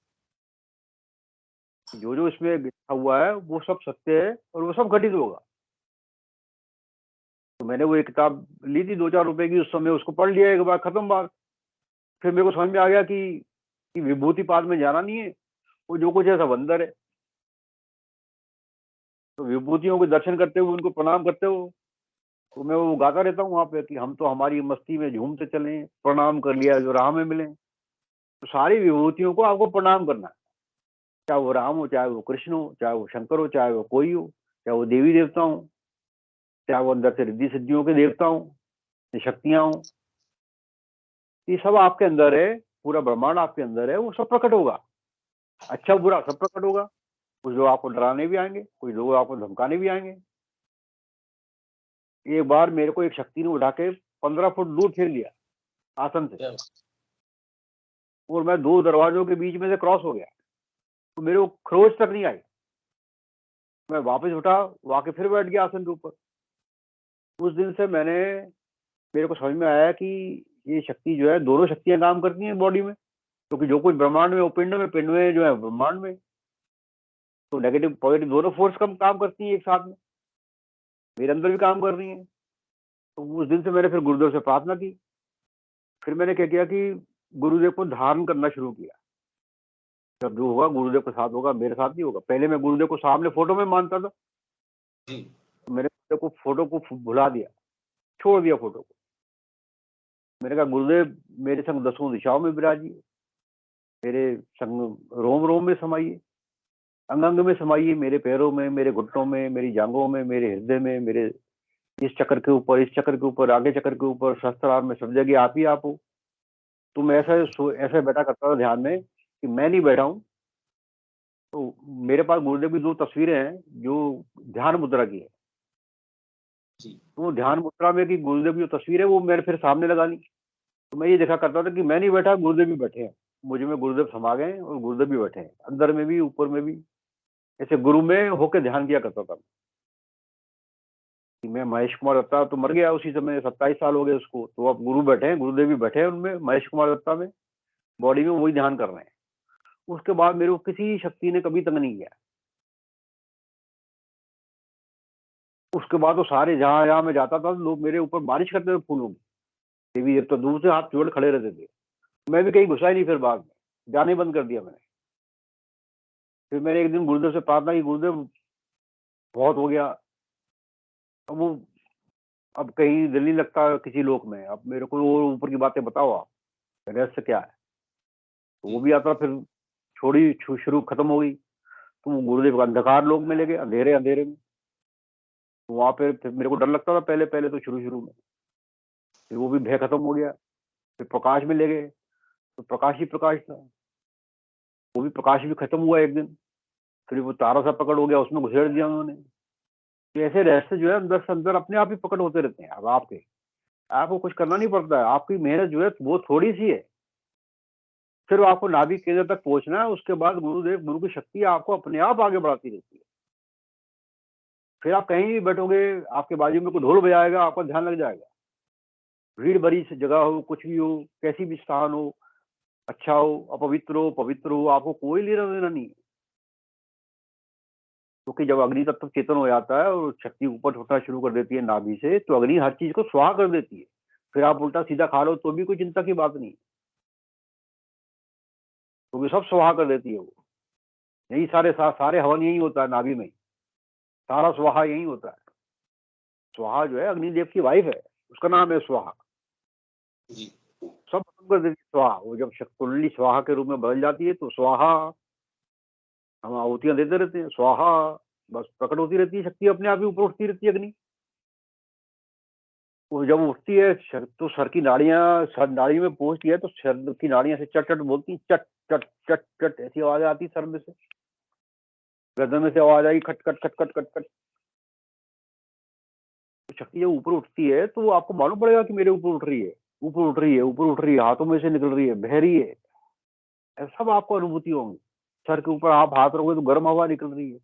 जो जो इसमें लिखा हुआ है वो सब सत्य है और वो सब घटित होगा। तो मैंने वो एक किताब ली थी 2-4 रुपए की, उस समय उसको पढ़ लिया एक बार, खत्म बात। फिर मेरे को समझ में आ गया कि विभूति पाद में जाना नहीं है, वो जो कुछ है सब अंदर है। तो विभूतियों के दर्शन करते हुए, उनको प्रणाम करते हुए, तो मैं वो गाता रहता हूँ वहाँ पे कि हम तो हमारी मस्ती में झूमते चले, प्रणाम कर लिया जो राह में मिले। तो सारी विभूतियों को आपको प्रणाम करना है, चाहे वो राम हो, चाहे वो कृष्ण हो, चाहे वो शंकर हो, चाहे वो कोई हो, चाहे वो देवी देवता हो, चाहे वो अंदर से रिद्धि सिद्धियों के देवता हो, शक्तियां हो, ये सब आपके अंदर है। पूरा ब्रह्मांड आपके अंदर है, वो सब प्रकट होगा, अच्छा बुरा सब प्रकट होगा। कुछ लोग आपको डराने भी आएंगे, कुछ लोग आपको धमकाने भी आएंगे। एक बार मेरे को एक शक्ति ने उठा के 15 फुट दूर फेंक दिया आसन से, और मैं 2 दरवाजों के बीच में से क्रॉस हो गया, तो मेरे को खरोच तक नहीं आई। मैं वापस उठा, वाके फिर बैठ गया आसन के ऊपर। उस दिन से मेरे को समझ में आया कि ये शक्ति जो है, दोनों शक्तियां काम करती हैं बॉडी में, क्योंकि जो कुछ ब्रह्मांड में वो पिंड में, पिंड में जो है ब्रह्मांड में। तो नेगेटिव पॉजिटिव दोनों फोर्स कम काम करती हैं एक साथ में, मेरे अंदर भी काम कर रही हैं। तो उस दिन से मैंने फिर गुरुदेव से प्रार्थना की। फिर मैंने क्या किया कि गुरुदेव को धारण करना शुरू किया। जब जो होगा गुरुदेव के साथ होगा, मेरे साथ नहीं होगा। पहले मैं गुरुदेव को सामने फोटो में मानता था, तो मैंने गुरुदेव को फोटो को भुला दिया, छोड़ दिया फोटो को। मैंने कहा गुरुदेव मेरे संग 10 दिशाओं में विराजिए, मेरे संग रोम रोम में समाइए, अंग अंग में समाइए, मेरे पैरों में, मेरे घुटनों में, मेरी जांघों में, मेरे हृदय में, मेरे इस चक्कर के ऊपर, इस चक्कर के ऊपर, आगे चक्कर के ऊपर, सहस्त्रार में, सब जगह आप ही आप हो। तो मैं ऐसे बैठा करता था ध्यान में कि मैं नहीं बैठा हूँ। तो मेरे पास गुरुदेव की 2 तस्वीरें हैं जो ध्यान मुद्रा की है। तो वो ध्यान मुद्रा में की गुरुदेव की जो तस्वीर है वो मैंने फिर सामने लगा ली। तो मैं ये देखा करता था कि मैं नहीं बैठा, गुरुदेव भी बैठे हैं, मुझ में गुरुदेव समा गए हैं और गुरुदेव भी बैठे हैं, अंदर में भी ऊपर में भी। ऐसे गुरु में होके ध्यान किया करता था कि मैं महेश कुमार दत्ता तो मर गया उसी समय, 27 साल हो गए उसको, तो अब गुरु बैठे हैं, गुरुदेव भी बैठे हैं उनमें, महेश कुमार दत्ता में, बॉडी में वही ध्यान कर रहे हैं। उसके बाद मेरे को किसी शक्ति ने कभी तंग नहीं किया। उसके बाद तो सारे जहां जहां मैं जाता था लोग मेरे ऊपर बारिश करते थे फूलों की, देवी देवता दूर से हाथ जोड़ खड़े रहते थे। मैं भी कहीं घुसा ही नहीं, फिर बाद में जाने बंद कर दिया मैंने। फिर मैंने एक दिन गुरुदेव से प्रार्थना की, गुरुदेव बहुत हो गया, अब वो अब कहीं दिल नहीं लगता किसी लोक में, अब मेरे को और ऊपर की बातें बताओ, आप रहस्य क्या है। तो वो भी आता फिर छोड़ी शुरू खत्म हो गई। तो वो गुरुदेव का अंधकार लोक में ले गए, अंधेरे अंधेरे में। तो वहां पे फिर मेरे को डर लगता था पहले पहले, तो शुरू शुरू में। फिर वो भी भय खत्म हो गया, फिर प्रकाश में ले गए, तो प्रकाश ही प्रकाश था। वो भी प्रकाश भी खत्म हुआ एक दिन। फिर वो तारा सा पकड़ हो गया, उसमें घुसेड़ दिया उन्होंने। तो ऐसे रहस्य जो है अंदर से अंदर अपने आप ही प्रकट होते रहते हैं। अब आपको कुछ करना नहीं पड़ता है, आपकी मेहनत जो है वो थोड़ी सी है। फिर आपको नाभिक केंद्र तक पहुंचना है, उसके बाद गुरुदेव, गुरु की शक्ति आपको अपने आप आगे बढ़ाती रहती है। फिर आप कहीं भी बैठोगे, आपके बाजू में कोई ढोल बजाएगा, आपका ध्यान लग जाएगा। भीड़ भरी जगह हो, कुछ भी हो, कैसी भी स्थान हो, अच्छा हो, अपवित्र हो, पवित्र हो, आपको कोई लेना देना नहीं है। क्योंकि जब अग्नि तत्व चेतन हो जाता है और शक्ति ऊपर उठना शुरू कर देती है नाभि से, तो अग्नि हर चीज को स्वाहा कर देती है। फिर आप उल्टा सीधा खा लो तो भी कोई चिंता की बात नहीं, क्योंकि सब स्वाहा कर देती है वो। यही सारे हवन यही होता है नाभि में, सारा स्वाहा यही होता है। स्वाहा जो है अग्निदेव की वाइफ है, उसका नाम है स्वाहा। सब खत्म कर देती है स्वाहा। वो जब कुंडली स्वाहा के रूप में बदल जाती है तो स्वाहा, हम आहुतियां देते रहते हैं, स्वाहा बस प्रकट होती रहती है, शक्ति अपने आप ही ऊपर उठती रहती है अग्नि। वो जब उठती है तो सर की नाड़ियां, सर नाड़ी में पहुंचती है तो सर की नाड़ियां से चट चट बोलती, चट चट चट चट ऐसी आवाज आती सर में से, गर्दन में से आवाज आई खट खट खट खट खट खट। तो शक्ति जब ऊपर उठती है तो वो आपको मालूम पड़ेगा कि मेरे ऊपर उठ रही है, ऊपर उठ रही है, ऊपर उठ रही है, हाथों में से निकल रही है, बह रही है, ऐसा सब आपको अनुभूति होंगी। सर के ऊपर आप हाथ रखोगे तो गर्म हवा निकल रही है,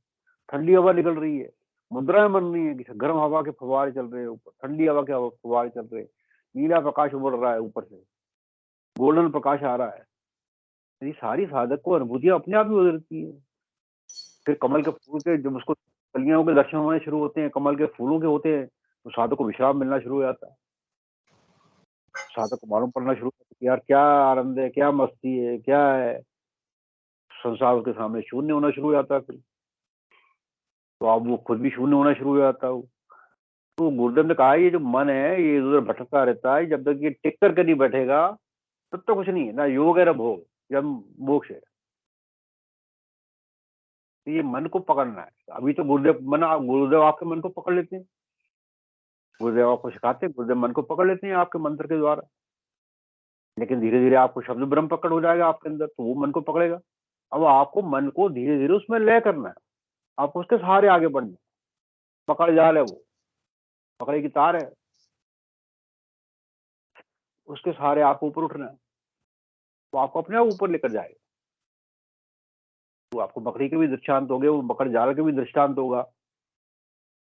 ठंडी हवा निकल रही है, मुद्राएं बन रही है कि गर्म हवा के फवारे चल रहे हैं ऊपर, ठंडी हवा के फवारे चल रहे हैं, नीला प्रकाश उमड़ रहा है ऊपर से, गोल्डन प्रकाश आ रहा है। ये सारी साधक को अनुभूतियां अपने आप ही हो जाती है। फिर कमल के फूल के जब उसको कलियों के दर्शन होने शुरू होते हैं, कमल के फूलों के होते हैं, तो साधक को विश्राम मिलना शुरू हो जाता है। साधक को मालूम पड़ना शुरू होता है कि यार क्या आनंद है, क्या मस्ती है, क्या है। संसार उसके सामने शून्य होना शुरू हो जाता है। फिर तो अब वो खुद भी शून्य होना शुरू हो जाता है। तो गुरुदेव ने कहा ये जो मन है ये इधर भटकता रहता है, जब तक ये टिक करके नहीं बैठेगा तब तो कुछ नहीं है, ना योग है ना भोग, जब मोक्ष है। तो ये मन को पकड़ना है। अभी तो गुरुदेव आपके मन को पकड़ लेते हैं, गुरुदेव आपको सिखाते हैं, गुरुदेव मन को पकड़ लेते हैं आपके मंत्र के द्वारा। लेकिन धीरे धीरे आपको शब्द ब्रह्म पकड़ हो जाएगा आपके अंदर, तो वो मन को पकड़ेगा। अब आपको मन को धीरे धीरे उसमें लय करना है, आपको उसके सहारे आगे बढ़ना है। पकड़ जाल है वो, पकड़े की तार है, उसके सहारे आपको ऊपर उठना है, वो आपको अपने आप ऊपर लेकर जाएगा। तो आपको मकड़ी के भी दृष्टांत हो गए, वो मकड़ जाल के भी दृष्टांत होगा।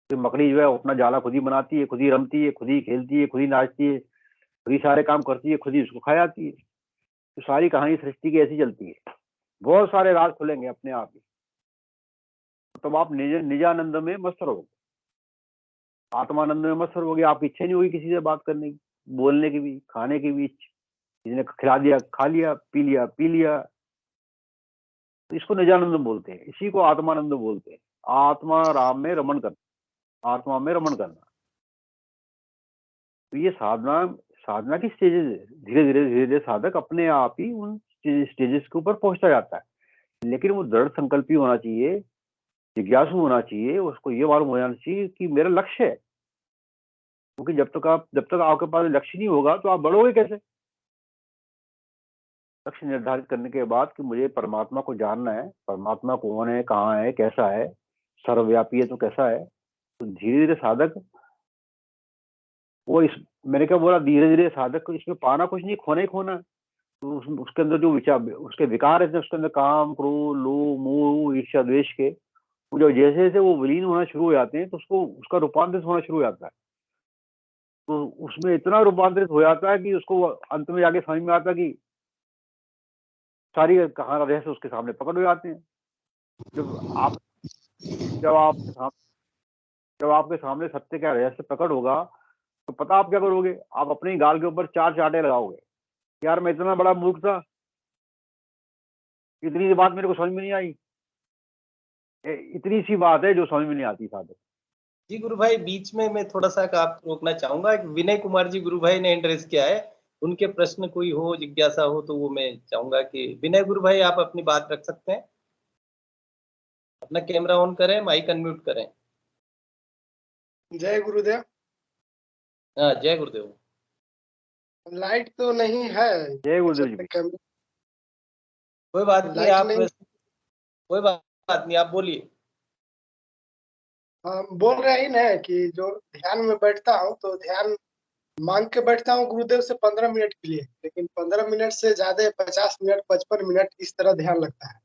तो मकड़ी जो है अपना जाला खुद ही बनाती है, खुद ही रमती है, खुद ही खेलती है, खुद ही नाचती है, खुद ही सारे काम करती है, खुद ही उसको खा जाती है। तो सारी कहानी सृष्टि की ऐसी चलती है। बहुत सारे राज खुलेंगे अपने आप ही, तब आप निजानंद में मस्त रहोगे, आत्मानंद में मस्त रहोगे। आपकी इच्छा नहीं होगी किसी से बात करने की, बोलने की भी, खाने की भी। किसी ने खिला दिया, खा लिया, पी लिया, पी लिया। तो इसको निजानंद बोलते हैं, इसी को आत्मानंद बोलते हैं। आत्मा राम में रमण करना, आत्मा में रमण करना। तो ये साधना की स्टेजेस है। धीरे धीरे धीरे धीरे साधक अपने आप ही उन स्टेजेस के ऊपर पहुंचता जाता है। लेकिन वो दृढ़ संकल्पी होना चाहिए, जिज्ञासु होना चाहिए, उसको ये मालूम हो जाना चाहिए कि मेरा लक्ष्य है। क्योंकि जब तक आपके पास लक्ष्य नहीं होगा तो आप बढ़ोगे कैसे। लक्ष्य निर्धारित करने के बाद कि मुझे परमात्मा को जानना है, परमात्मा कौन है, कहाँ है, कैसा है, सर्वव्यापी है तो कैसा है। तो धीरे धीरे साधक वो मैंने क्या बोला, धीरे धीरे साधक को इसमें पाना कुछ नहीं, खोना ही खोना। तो उसके अंदर जो विचार, उसके विकार है, उसके अंदर काम, क्रोध, लोभ, मोह, ईर्ष्या, द्वेष के, जो जैसे जैसे वो विलीन होना शुरू हो जाते हैं तो उसका रूपांतरित होना शुरू हो जाता है। तो उसमें इतना रूपांतरित हो जाता है कि उसको अंत में जाके समझ में आता है कि सारी कहानी रहस्य उसके सामने प्रकट हो जाते हैं। जब आपके सामने सत्य का रहस्य प्रकट होगा तो पता आप क्या करोगे, आप अपने गाल के ऊपर 4 चांटे लगाओगे। यार मैं इतना बड़ा मूर्ख था, इतनी सी बात मेरे को समझ में नहीं आई। इतनी सी बात है जो समझ में नहीं आती साधक। जी गुरु भाई, बीच में मैं थोड़ा सा आपको रोकना चाहूंगा। विनय कुमार जी गुरु भाई ने एंट्रेस किया है, उनके प्रश्न कोई हो, जिज्ञासा हो, तो वो मैं चाहूंगा कि विनय गुरु भाई आप अपनी बात रख सकते हैं। अपना कैमरा ऑन करें, माइक अनम्यूट करें। जय गुरुदेव। हाँ, जय गुरुदेव। लाइट तो नहीं है। जय गुरुदेव जी। कोई बात नहीं, आप नहीं। कोई बात नहीं, आप बोलिए। बोल रहे ही ना कि जो ध्यान में बैठता हूँ तो ध्यान मांग के बैठता हूँ गुरुदेव से 15 मिनट के लिए, लेकिन 15 मिनट से ज्यादा 50 मिनट 55 मिनट इस तरह ध्यान लगता है।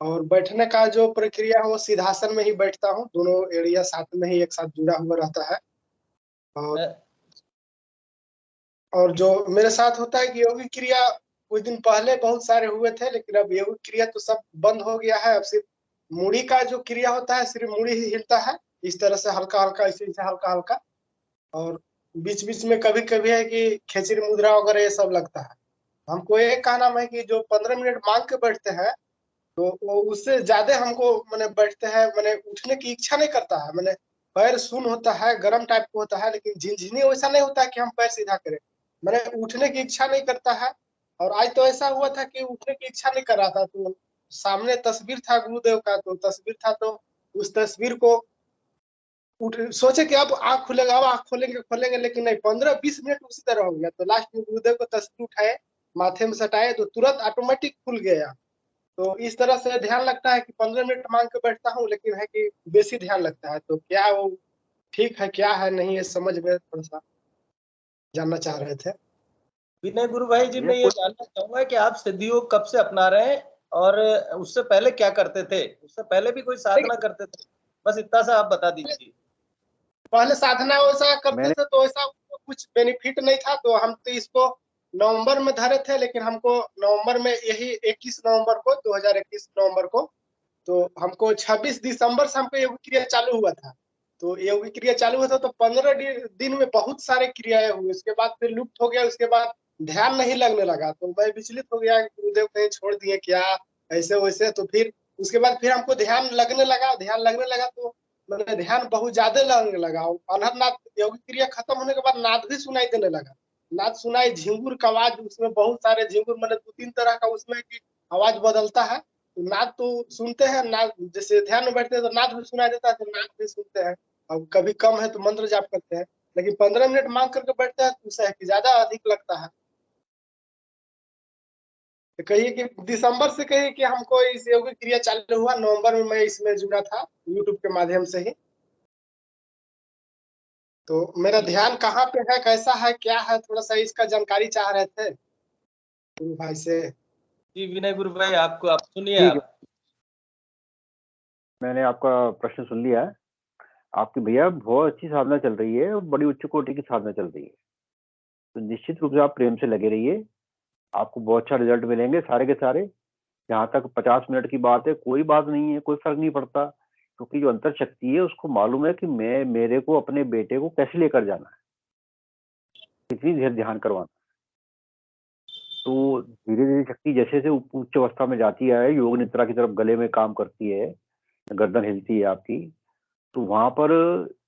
और बैठने का जो प्रक्रिया है वो सिद्धासन में ही बैठता हूँ, दोनों एरिया साथ में ही एक साथ जुड़ा हुआ रहता है। और जो मेरे साथ होता है कि योगिक क्रिया कुछ दिन पहले बहुत सारे हुए थे, लेकिन अब योगिक क्रिया तो सब बंद हो गया है। अब सिर्फ मूड़ी का जो क्रिया होता है, सिर्फ मूड़ी ही हिलता है, इस तरह से हल्का हल्का, इसी से हल्का हल्का। और बीच बीच में कभी कभी है कि खेचरी मुद्रा वगैरह ये सब लगता है। हमको एक कहना है कि जो 15 मिनट मांग के बैठते हैं तो वो उससे ज्यादा हमको मैंने बैठते हैं, मैंने उठने की इच्छा नहीं करता है। मैंने पैर सुन होता है, गर्म टाइप का होता है, लेकिन झिनझिनी वैसा नहीं होता है कि हम पैर सीधा करें। मैंने उठने की इच्छा नहीं करता है। और आज तो ऐसा हुआ था कि उठने की इच्छा नहीं कर रहा था, तो सामने तस्वीर था गुरुदेव का, तो तस्वीर था तो उस तस्वीर को उठ सोचे कि अब आँख खुलेगा, अब आँख खोलेंगे, लेकिन नहीं, 15-20 मिनट उसी तरह हो गया। तो लास्ट में गुरुदेव को तस्वीर उठाए, माथे में सटाए, तो तुरंत ऑटोमेटिक खुल गया। तो इस तरह से ध्यान लगता है कि 15 मिनट मांग के बैठता हूँ, लेकिन है कि बेसी ध्यान लगता है। तो क्या वो ठीक है, क्या है नहीं, ये समझ में थोड़ा सा जानना चाह रहे थे। विनय गुरु भाई जी, मैं ये जानना चाहूंगा कि आप सिद्धि योग कब से अपना रहे हैं, और उससे पहले क्या करते थे? उससे पहले भी कोई साधना करते थे? बस इतना सा आप बता दीजिए। पहले साधना वैसा करते थे तो ऐसा कुछ बेनिफिट नहीं था, तो हम तो इसको नवंबर में धरे थे। लेकिन हमको नवंबर में, यही 21 नवंबर को, 2021 नवंबर को तो हमको 26 दिसंबर से हमको योग क्रिया चालू हुआ था। तो योग क्रिया चालू हुआ था तो 15 दिन में बहुत सारे क्रियाएं हुई। उसके बाद फिर लुप्त हो गया। उसके बाद ध्यान नहीं लगने लगा तो मैं विचलित हो गया, गुरुदेव कहीं छोड़ दिए क्या, ऐसे वैसे। तो फिर उसके बाद फिर हमको ध्यान लगने लगा तो मैंने ध्यान बहुत ज्यादा लगने लगा। अनहरनाथ योग क्रिया खत्म होने के बाद नाद भी सुनाई देने लगा। नाद सुनाई, झिंगुर का आवाज, उसमें बहुत सारे झिंगुर, मतलब 2-3 तरह का उसमें की आवाज बदलता है। तो नाद तो सुनते हैं, नाद जैसे ध्यान में बैठते हैं तो नाद भी सुनाई देता है, तो नाद भी सुनते हैं। अब कभी कम है तो मंत्र जाप करते हैं, लेकिन 15 मिनट मांग करके बैठते हैं तो उससे ज्यादा अधिक लगता है। तो कहिए कि दिसंबर से कहिए कि हमको इस योग क्रिया चालू हुआ, नवंबर में मैं इसमें जुड़ा था यूट्यूब के माध्यम से ही। तो मेरा ध्यान कहाँ पे है, कैसा है, क्या है, थोड़ा सा इसका जानकारी चाह रहे थे गुरु भाई से। जी विनय गुरु भाई, आपको आप सुनिए ठीक है, आप। मैंने आपका प्रश्न सुन लिया है। आपकी भैया बहुत अच्छी साधना चल रही है और बड़ी उच्च कोटि की साधना चल रही है। तो निश्चित रूप से आप प्रेम से लगे रहिए, आपको बहुत अच्छा रिजल्ट मिलेंगे सारे के सारे। जहाँ तक 50 मिनट की बात है, कोई बात नहीं है, कोई फर्क नहीं पड़ता, क्योंकि जो अंतर शक्ति है उसको मालूम है कि मेरे को अपने बेटे को कैसे लेकर जाना है, कितनी देर ध्यान करवाना। तो धीरे धीरे शक्ति जैसे जैसे उच्च अवस्था में जाती है, योग निद्रा की तरफ गले में काम करती है, गर्दन हिलती है आपकी, तो वहां पर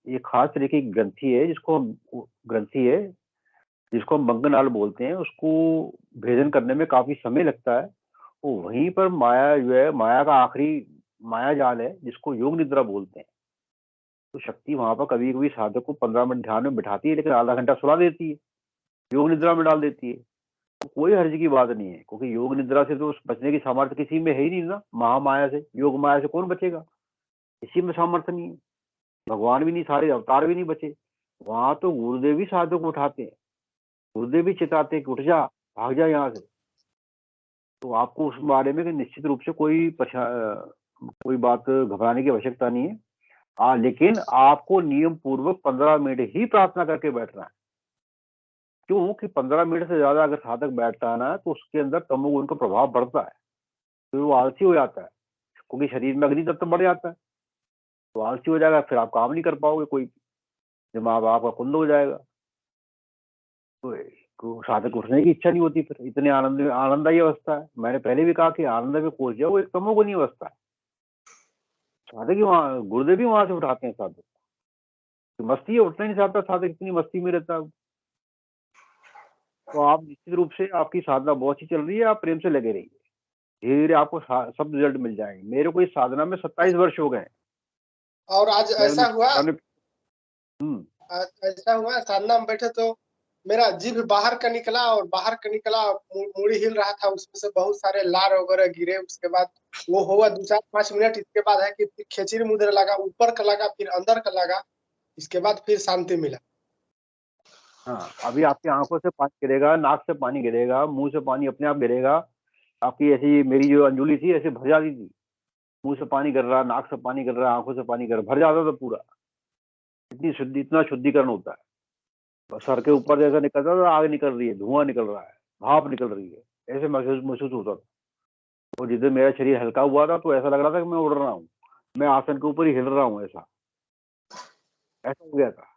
एक खास तरीके की ग्रंथि है जिसको हम बंगनाल बोलते हैं। उसको भेदन करने में काफी समय लगता है। तो वहीं पर माया जो है, माया का आखिरी माया जाल है जिसको योग निद्रा बोलते हैं। तो शक्ति वहां पर कभी कभी साधक को 15 मिनट ध्यान में बिठाती है, लेकिन आधा घंटा सुला देती है, योग निद्रा में डाल देती है। तो कोई हर्ज की बात नहीं है, क्योंकि योग निद्रा से तो बचने की सामर्थ्य किसी में है ही नहीं ना। महामाया से, योग माया से कौन बचेगा, किसी में सामर्थ्य नहीं है। भगवान भी नहीं, सारे अवतार भी नहीं बचे। वहां तो गुरुदेव भी साधक को उठाते हैं, गुरुदेव भी चिताते हैं कि उठ जा, भाग जा यहाँ से। तो आपको उस बारे में निश्चित रूप से कोई बात घबराने की आवश्यकता नहीं है। लेकिन आपको नियम पूर्वक 15 मिनट ही प्रार्थना करके बैठना है। क्यों कि 15 मिनट से ज्यादा अगर साधक बैठता है ना, तो उसके अंदर तमोगुण का प्रभाव बढ़ता है, फिर वो आलसी हो जाता है, क्योंकि शरीर में अग्नि तत्व बढ़ जाता है। तो आलसी हो जाएगा, फिर आप काम नहीं कर पाओगे, कोई दिमाग आपका कुंद हो जाएगा। तो साधक उठने की इच्छा नहीं होती, फिर इतने आनंदायी अवस्था है। मैंने पहले भी कहा कि आनंद में पहुंच जाओ, वो एक तमोगुणी अवस्था है। साधक ही वहां, गुरुदेव भी वहां से उठाते हैं साधक। तो मस्ती है, उठना नहीं चाहता साधक, इतनी मस्ती में रहता है। तो आप निश्चित रूप से, आपकी साधना बहुत अच्छी चल रही है, आप प्रेम से लगे रहिए, धीरे धीरे आपको सब रिजल्ट मिल जाएंगे। मेरे को इस साधना में 27 वर्ष हो गए। और आज ऐसा हुआ, हम्म, ऐसा हुआ साधना में बैठे तो मेरा जीभ बाहर का निकला, और बाहर का निकला, मूड़ी हिल रहा था, उसमें से बहुत सारे लार वगैरह गिरे। उसके बाद वो हुआ 2-4-5 मिनट। इसके बाद है कि फिर खेचरी मुद्रा लगा, ऊपर का लगा, फिर अंदर का लगा। इसके बाद फिर शांति मिला। हाँ, अभी आपकी आंखों से पानी गिरेगा, नाक से पानी गिरेगा, मुंह से पानी अपने आप गिरेगा। आपकी ऐसी, मेरी जो अंजुली थी ऐसे भर जाती थी, मुंह से पानी गिर रहा, नाक से पानी गिर रहा, आंखों से पानी गिर रहा, भर जाता था पूरा। इतना शुद्धिकरण होता है। सर के ऊपर जैसा निकलता था, आग निकल रही है, धुआं निकल रहा है, भाप निकल रही है, ऐसे महसूस होता था। और जिस दिन मेरा शरीर हल्का हुआ था तो ऐसा लग रहा था कि मैं उड़ रहा हूँ, मैं आसन के ऊपर ही हिल रहा हूँ, ऐसा हो गया था।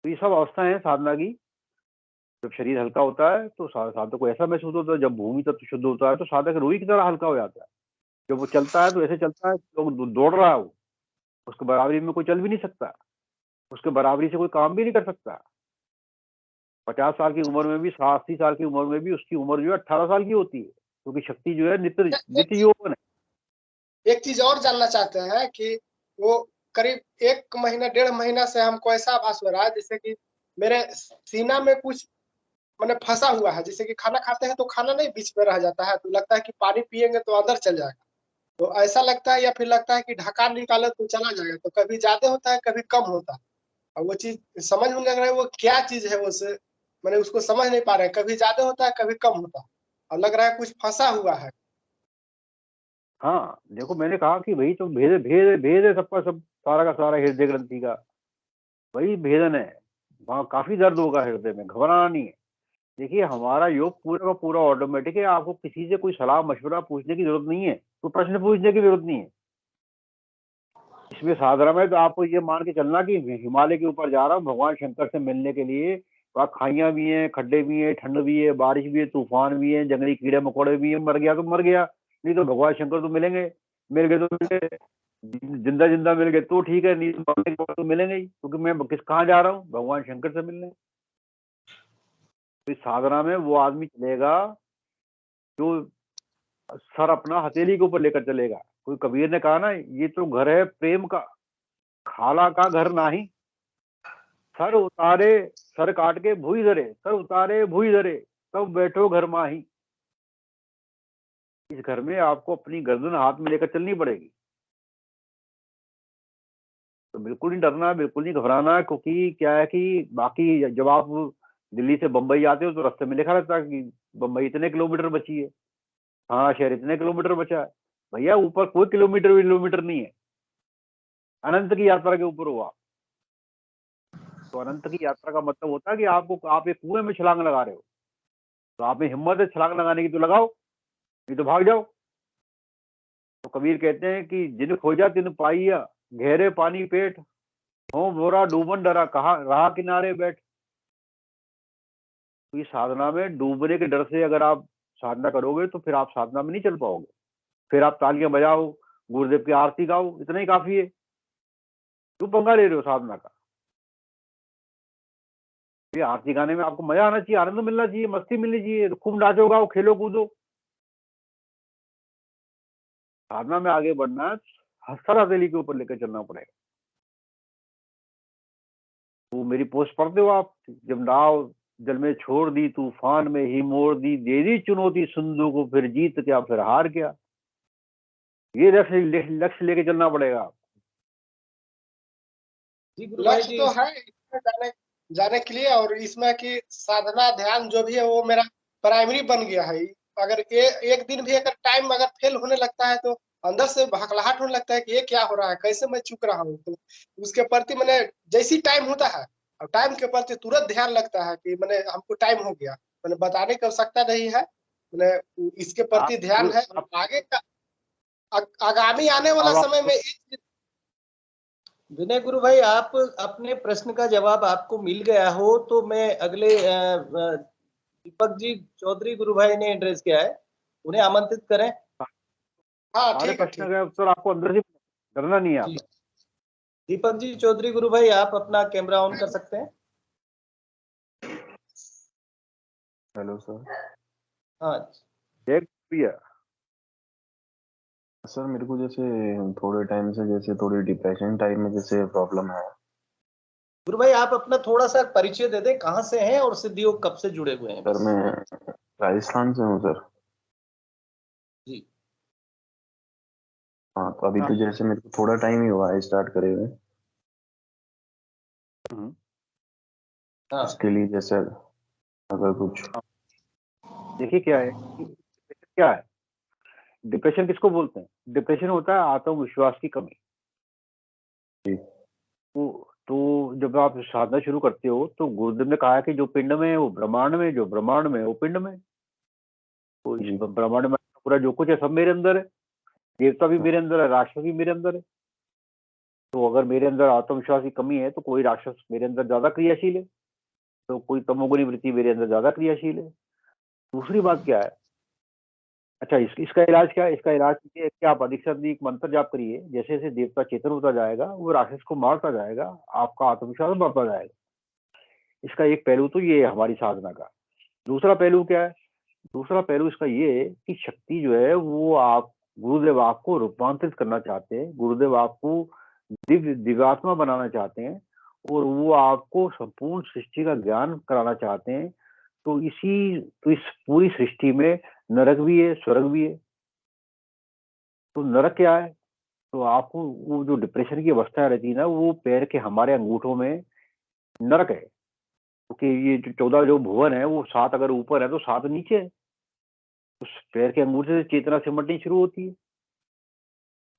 तो ये सब अवस्थाएं हैं साधना की। जब शरीर हल्का होता है तो साधक को ऐसा महसूस होता है, जब भूमि तत्व शुद्ध होता है तो साधक रुई की तरह हल्का हो जाता है। जब वो चलता है तो ऐसे चलता है तो दौड़ रहा है, वो उसके बराबरी में कोई चल भी नहीं सकता, उसके बराबरी से कोई काम भी नहीं कर सकता। 50 साल की उम्र में भी, 80 साल की उम्र में भी उसकी उम्र जो है 18 साल की होती है, क्योंकि शक्ति जो है नित्य यौवन है। एक चीज और जानना चाहते हैं कि वो करीब 1 महीना 1.5 महीना से हमको ऐसा आभास हो रहा है जैसे कि मेरे सीना में कुछ मैंने फंसा हुआ है। जैसे कि खाना खाते हैं तो खाना नहीं बीच में रह जाता है, तो लगता है कि पानी पिएंगे तो अंदर चल जाएगा, तो ऐसा लगता है। या फिर लगता है कि ढक्कन निकाले तो चला जाएगा। तो कभी ज्यादा होता है, कभी कम होता है। और वो चीज समझ में लग रहा है वो क्या चीज है, वो से मैंने उसको समझ नहीं पा रहे। कभी ज्यादा होता है, कभी कम होता है, और लग रहा है कुछ फंसा हुआ है। हाँ, देखो मैंने कहा कि वही तो भेद भेद भेद है सबका सब, सारा का सारा हृदय ग्रंथि का वही भेदन है। वहाँ काफी दर्द होगा हृदय में, घबराना नहीं है। देखिए, हमारा योग पूरा का पूरा ऑटोमेटिक है, आपको किसी से कोई सलाह मशवरा पूछने की जरूरत नहीं है, कोई प्रश्न पूछने की जरूरत नहीं है। इसमें साधना में तो आपको ये मान के चलना कि हिमालय के ऊपर जा रहा हूँ भगवान शंकर से मिलने के लिए। वहाँ खाइयाँ भी हैं, खड्डे भी हैं, ठंड भी है, बारिश भी है, तूफान भी है, जंगली कीड़े मकोड़े भी है। मर गया तो मर गया, नहीं तो भगवान शंकर तो मिलेंगे। मिल गए तो मिल गए, जिंदा जिंदा मिल गए तो ठीक है, नहीं तो मरने के बाद तो मिलेंगे ही, क्योंकि मैं कहाँ जा रहा हूँ, भगवान शंकर से मिलने। तो इस साधना में वो आदमी चलेगा जो सर अपना हथेली के ऊपर लेकर चलेगा। कोई कबीर ने कहा ना, ये तो घर है प्रेम का, खाला का घर नाही। सर उतारे सर काट के भूई धरे, सर उतारे भूई धरे, तब बैठो घर माही। इस घर में आपको अपनी गर्दन हाथ में लेकर चलनी पड़ेगी। तो बिल्कुल नहीं डरना, बिल्कुल नहीं घबराना, क्योंकि क्या है कि बाकी जब आप दिल्ली से बम्बई आते हो तो रास्ते में लिखा रहता है कि बम्बई इतने किलोमीटर बची है, हाँ शहर इतने किलोमीटर बचा है। भैया ऊपर कोई किलोमीटर नहीं है, अनंत की यात्रा के ऊपर हो आप। तो अनंत की यात्रा का मतलब होता है कि आप एक कुएं में छलांग लगा रहे हो, तो आप में हिम्मत है छलांग लगाने की तो लगाओ, नहीं तो भाग जाओ। तो कबीर कहते हैं कि जिन खोजा तिन पाइया, गहरे पानी पेट, हो मोरा डूबन डरा, कहा रहा किनारे बैठ। तो इस साधना में डूबने के डर से अगर आप साधना करोगे तो फिर आप साधना में नहीं चल पाओगे। फिर आप तालियां बजाओ, गुरुदेव की आरती गाओ, इतना ही काफी है। क्यों पंगा ले रहे हो साधना का? ये आरती गाने में आपको मजा आना चाहिए, आनंद मिलना चाहिए, मस्ती मिलनी चाहिए, तो खूब नाचो गाओ, खेलो कूदो। साधना में आगे बढ़ना है, सर हथेली के ऊपर लेकर चलना पड़ेगा। वो मेरी पोस्ट पढ़ते हो आप, जब नाव जल में छोड़ दी, तूफान में ही मोड़ दी, दे दी चुनौती सिंधु को, फिर जीत क्या फिर हार क्या। ये लक्ष्य लेके चलना पड़ेगा। जी गुरु भाई लक्ष्य जी, तो है इसमें जाने के लिए, और इसमें कि साधना ध्यान जो भी है वो मेरा प्राइमरी बन गया है। अगर एक दिन भी अगर टाइम अगर फेल होने लगता है तो अंदर से भखलाहट होने लगता है कि ये क्या हो रहा है, कैसे मैं चूक रहा हूँ। तो उसके प्रति मैंने जैसी टाइम होता है, और टाइम के प्रति तुरंत ध्यान लगता है कि मैंने हमको टाइम हो गया, मैंने बताने की आवश्यकता नहीं है, मैंने इसके प्रति ध्यान है। और आगे का आगामी आने वाला समय में विनय गुरु भाई, आप अपने प्रश्न का जवाब आपको मिल गया हो तो मैं अगले दीपक जी चौधरी गुरु भाई ने एड्रेस किया है, उन्हें आमंत्रित करें। हाँ सारे ठीक है प्रश्न ठीक। का उत्तर आपको अंदर से डरना नहीं है जी आपको। दीपक जी चौधरी गुरु भाई, आप अपना कैमरा ऑन कर सकते हैं। Hello sir. हाँ एक भैया, सर मेरे को जैसे थोड़े टाइम से जैसे थोड़ी डिप्रेशन टाइप में जैसे प्रॉब्लम है। गुरु भाई, आप अपना थोड़ा सा परिचय दे दें, कहाँ से हैं और सिद्धि योग कब से जुड़े हुए हैं। सर मैं राजस्थान से हूँ सर। जी हाँ तो अभी तो जैसे मेरे को थोड़ा टाइम ही हुआ है स्टार्ट करे हुए। हाँ इसके लिए जैसे अगर कुछ देखिए क्या है, क्या है डिप्रेशन, किसको बोलते हैं? डिप्रेशन होता है आत्मविश्वास की कमी। जी तो जब आप साधना शुरू करते हो तो गुरुदेव ने कहा है कि जो पिंड में है वो ब्रह्मांड में, जो ब्रह्मांड में है वो पिंड में। तो इस जी ब्रह्मांड में पूरा जो कुछ है सब मेरे अंदर है। देवता भी मेरे अंदर है, राक्षस भी मेरे अंदर है। तो अगर मेरे अंदर आत्मविश्वास की कमी है तो कोई राक्षस मेरे अंदर ज्यादा क्रियाशील है, तो कोई तमोगुणी वृत्ति मेरे अंदर ज्यादा क्रियाशील है। दूसरी बात क्या है, अच्छा इसका इलाज क्या है? इसका इलाज ये है कि आप अधिक से अधिक मंत्र जाप करिए। जैसे जैसे देवता चेतन होता जाएगा वो राक्षस को मारता जाएगा, आपका आत्मविश्वास बढ़ता जाएगा। इसका एक पहलू तो ये है हमारी साधना का। दूसरा पहलू क्या है? दूसरा पहलू इसका ये है कि शक्ति जो है वो आप, गुरुदेव आपको रूपांतरित करना चाहते हैं, गुरुदेव आपको दिव्यात्मा बनाना चाहते हैं, और वो आपको संपूर्ण सृष्टि का ज्ञान कराना चाहते हैं। तो इस पूरी सृष्टि में नरक भी है, स्वर्ग भी है। तो नरक क्या है? तो आपको वो जो डिप्रेशन की अवस्था रहती है ना, वो पैर के हमारे अंगूठों में नरक है। क्योंकि ये जो 14 जो भुवन है वो 7 अगर ऊपर है तो 7 नीचे है। उस पैर के अंगूठे से चेतना सिमटनी शुरू होती है।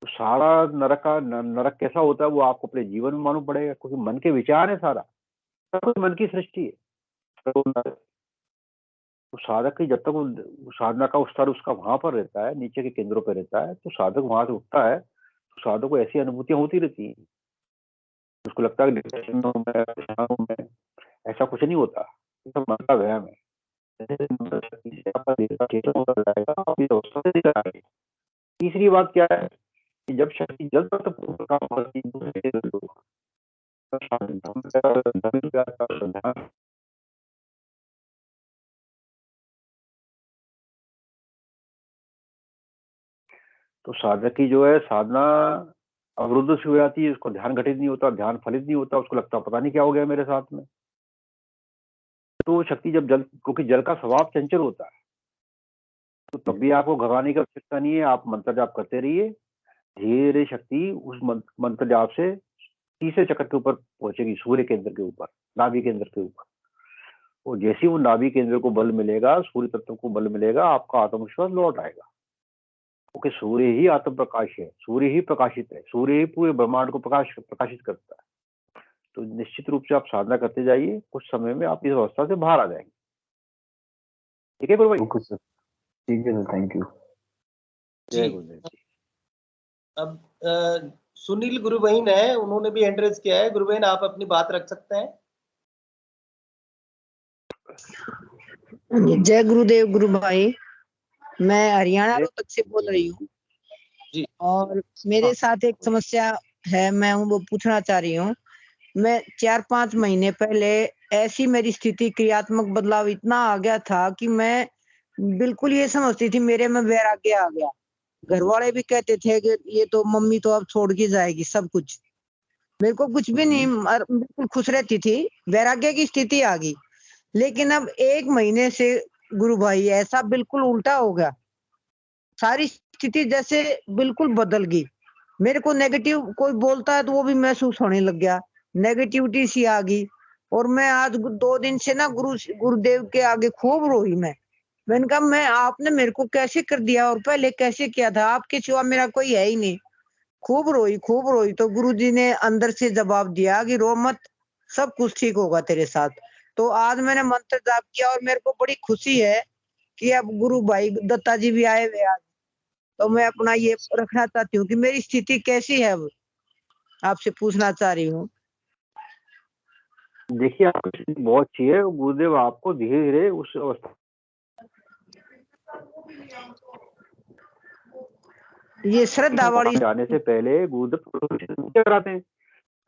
तो सारा नरक कैसा होता है वो आपको अपने जीवन में मालूम पड़ेगा, क्योंकि मन के विचार है, सारा सब कुछ मन की सृष्टि है। तो साधक की जब तक वो साधना का स्तर उसका वहां पर रहता है, नीचे के केंद्रों पर रहता है, तो साधक वहां से उठता है तो साधक को ऐसी अनुभूतियां होती रहती हैं, उसको लगता है डिप्रेशन में हूं मैं, परेशान हूं मैं। ऐसा कुछ नहीं होता, ये सब मन का वहम है। जैसे शक्ति से आपका देह चेतन होता जाएगा, आप इस अवस्था से निकल आएंगे। तीसरी बात क्या है कि जब शक्ति जल तत्व पूर्ण काम करती है, दूसरे के लोग, तब ध्यान तो साधक की जो है साधना अवरुद्ध से हो जाती है, उसको ध्यान घटित नहीं होता, ध्यान फलित नहीं होता, उसको लगता पता नहीं क्या हो गया मेरे साथ में। तो शक्ति जब जल, क्योंकि जल का स्वभाव चंचल होता है, तो तब भी आपको घबराने की आवश्यकता नहीं है। आप मंत्र जाप करते रहिए, धीरे शक्ति उस मंत्र जाप से तीसरे चक्र के ऊपर पहुंचेगी, सूर्य केंद्र के ऊपर, नाभि केंद्र के ऊपर। और जैसे ही वो नाभि केंद्र को बल मिलेगा, सूर्य तत्व को बल मिलेगा, आपका आत्मविश्वास लौट आएगा। क्योंकि सूर्य ही आत्म प्रकाश है, सूर्य ही प्रकाशित है, सूर्य ही पूरे ब्रह्मांड को प्रकाशित करता है। तो निश्चित रूप से आप साधना करते जाइए, कुछ समय में आप इस अवस्था से बाहर आ जाएंगे। ठीक है गुरु भाई? ओके सर, ठीक है सर, थैंक यू। जय गुरुदेव जी। अब सुनील गुरु बहन है, उन्होंने भी एंड्रेस किया है। गुरु बहन, आप अपनी बात रख सकते हैं। जय गुरुदेव गुरु भाई, मैं हरियाणा रोहतक से बोल रही हूँ जी। और मेरे साथ एक समस्या है, मैं वो पूछना चाह रही हूँ। मैं 4-5 महीने पहले ऐसी मेरी स्थिति, क्रियात्मक बदलाव इतना आ गया था कि मैं बिल्कुल ये समझती थी मेरे में वैराग्य आ गया। घर वाले भी कहते थे कि ये तो मम्मी तो अब छोड़ के जाएगी सब कुछ। मेरे को कुछ भी नहीं, बिल्कुल खुश रहती थी, वैराग्य की स्थिति आ गई। लेकिन अब 1 महीने से गुरु भाई ऐसा बिल्कुल उल्टा हो गया, सारी स्थिति जैसे बिल्कुल बदल गई। मेरे को नेगेटिव कोई बोलता है तो वो भी महसूस होने लग गया, नेगेटिविटी सी आ गई। और मैं आज 2 दिन से ना गुरुदेव के आगे खूब रोई। मैंने कहा मैं आपने मेरे को कैसे कर दिया और पहले कैसे किया था, आपके सिवा मेरा कोई है ही नहीं। खूब रोई तो गुरुजी ने अंदर से जवाब दिया कि रो मत, सब कुछ ठीक होगा तेरे साथ। तो आज मैंने मंत्र जाप किया और मेरे को बड़ी खुशी है कि अब गुरु भाई दत्ता जी भी आए हुए आज। तो मैं अपना ये रखना चाहती हूँ कि मेरी स्थिति कैसी है, अब आपसे पूछना चाह रही हूँ। देखिए, आपकी स्थिति बहुत अच्छी है, गुरुदेव आपको धीरे धीरे उस अवस्था ये श्रद्धा वाली जाने से पहले गुरुदेव कराते हैं।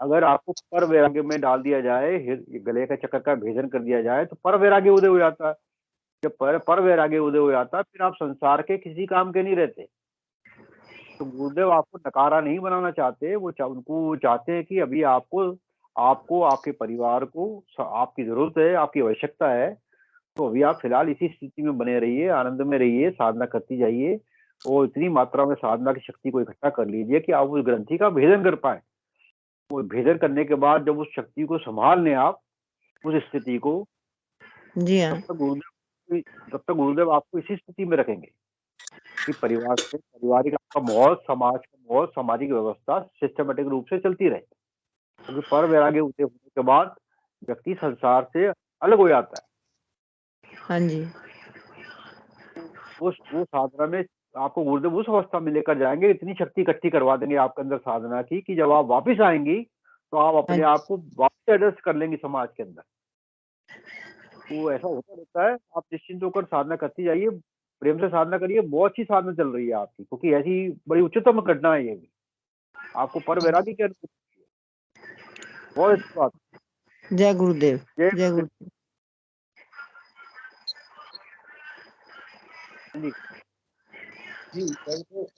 अगर आपको पर वैराग्य में डाल दिया जाए, गले का चक्कर का भेदन कर दिया जाए, तो पर वैराग्य उदय हो जाता है। जब पर वैराग्य उदय हो जाता है, फिर आप संसार के किसी काम के नहीं रहते। तो गुरुदेव आपको नकारा नहीं बनाना चाहते, उनको चाहते हैं कि अभी आपको आपके परिवार को आपकी जरूरत है, आपकी आवश्यकता है। तो अभी आप फिलहाल इसी स्थिति में बने रहिए, आनंद में रहिए, साधना करती जाइए और इतनी मात्रा में साधना की शक्ति को इकट्ठा कर लीजिए कि आप उस ग्रंथि का भेदन कर पाए। वो भेदन करने के बाद जब उस शक्ति को संभाल लें आप, उस स्थिति को, जी हाँ, तब तक गुरुदेव आपको इसी स्थिति में रखेंगे कि परिवार से पारिवारिक आपका माहौल, समाज का माहौल, सामाजिक व्यवस्था सिस्टमेटिक रूप से चलती रहे। क्योंकि पर वैराग्य उदय होने के बाद व्यक्ति संसार से अलग हो जाता है। हाँ जी, वो साधना में आपको गुरुदेव उस अवस्था में लेकर जाएंगे, इतनी शक्ति इकट्ठी करवा देंगे आपके अंदर साधना की कि जब आप वापस आएंगी तो आप अपने आप को वापस एडजस्ट कर लेंगी समाज के अंदर। तो ऐसा होता रहता है। आप निश्चिंत होकर साधना करती जाइए, प्रेम से साधना करिए। बहुत अच्छी साधना चल रही है आपकी, क्योंकि ऐसी बड़ी उच्चतम घटना है ये भी। आपको पर वैरागी की अनुभूति, बहुत अच्छी बात। जय गुरुदेव, जय गुरुदेव। जी,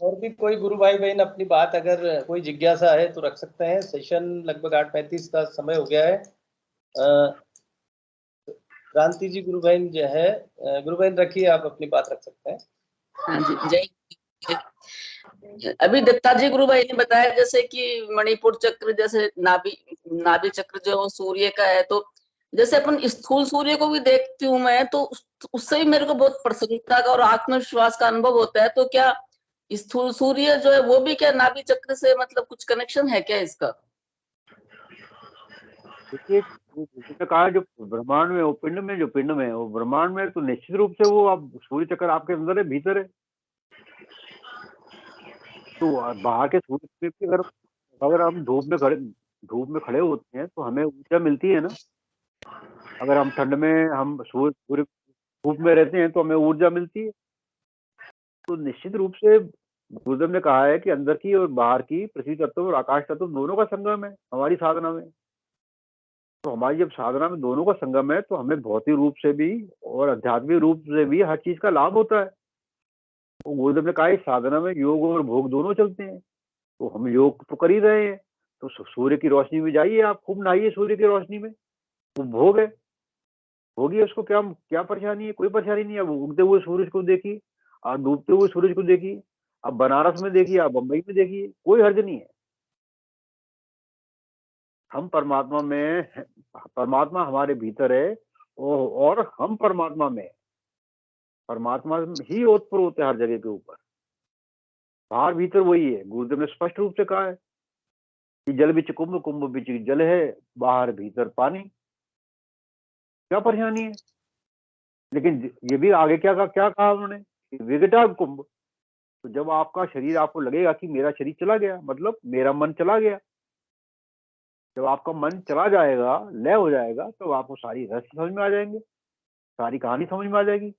और भी कोई गुरु भाई बहन अपनी बात, अगर कोई जिज्ञासा है तो रख सकते हैं। सेशन लगभग 8:35 का समय हो गया है। क्रांति जी गुरु बहन जो है, गुरु बहन रखिए, आप अपनी बात रख सकते हैं। हाँ जी, जय। अभी दत्ता जी गुरु भाई ने बताया जैसे कि मणिपुर चक्र, जैसे नाभि चक्र जो सूर्य का है, तो जैसे अपन स्थूल सूर्य को भी देखती हूँ मैं, तो उससे भी मेरे को बहुत प्रसन्नता का और आत्मविश्वास का अनुभव होता है। तो क्या स्थूल सूर्य जो है वो भी क्या नाभि चक्र से मतलब कुछ कनेक्शन है क्या इसका? देखिए, कहा जो ब्रह्मांड में, वो पिंड में, जो पिंड में, वो ब्रह्मांड में, तो निश्चित रूप से वो आप सूर्य चक्र आपके अंदर है, भीतर है। तो बाहर के सूरज में भी अगर हम धूप में खड़े होते हैं तो हमें ऊर्जा मिलती है ना। अगर हम ठंड में हम सूर्य धूप में रहते हैं तो हमें ऊर्जा मिलती है। तो निश्चित रूप से गुरुदेव ने कहा है कि अंदर की और बाहर की पृथ्वी तत्व और आकाश तत्व दोनों का संगम है हमारी साधना में। तो हमारी जब साधना में दोनों का संगम है तो हमें भौतिक रूप से भी और आध्यात्मिक रूप से भी हर चीज का लाभ होता है। तो गुरुदेव ने कहा इस साधना में योग और भोग दोनों चलते हैं। तो हम योग तो कर ही रहे हैं, तो सूर्य की रोशनी में जाइए, आप खूब नहाइए सूर्य की रोशनी में, वो भोग है, भोगी है, उसको क्या क्या परेशानी है? कोई परेशानी नहीं है। वो उगते हुए सूरज को देखिए, आप डूबते हुए सूरज को देखिए, आप बनारस में देखिए, आप बम्बई में देखिए, कोई हर्ज नहीं है। हम परमात्मा में, परमात्मा हमारे भीतर है और हम परमात्मा में, परमात्मा ही ओतप्रोत है हर जगह के ऊपर, बाहर भीतर वही है। गुरुदेव ने स्पष्ट रूप से कहा है कि जल बिच कुंभ, कुंभ बिच जल है, बाहर भीतर पानी, क्या परेशानी है? लेकिन ये भी आगे क्या कहा उन्होंने, विघटा कुंभ। तो जब आपका शरीर, आपको लगेगा कि मेरा शरीर चला गया, मतलब मेरा मन चला गया, जब आपका मन चला जाएगा, लय हो जाएगा, तो आपको सारी रहस्य समझ में आ जाएंगे, सारी कहानी समझ में आ जाएगी।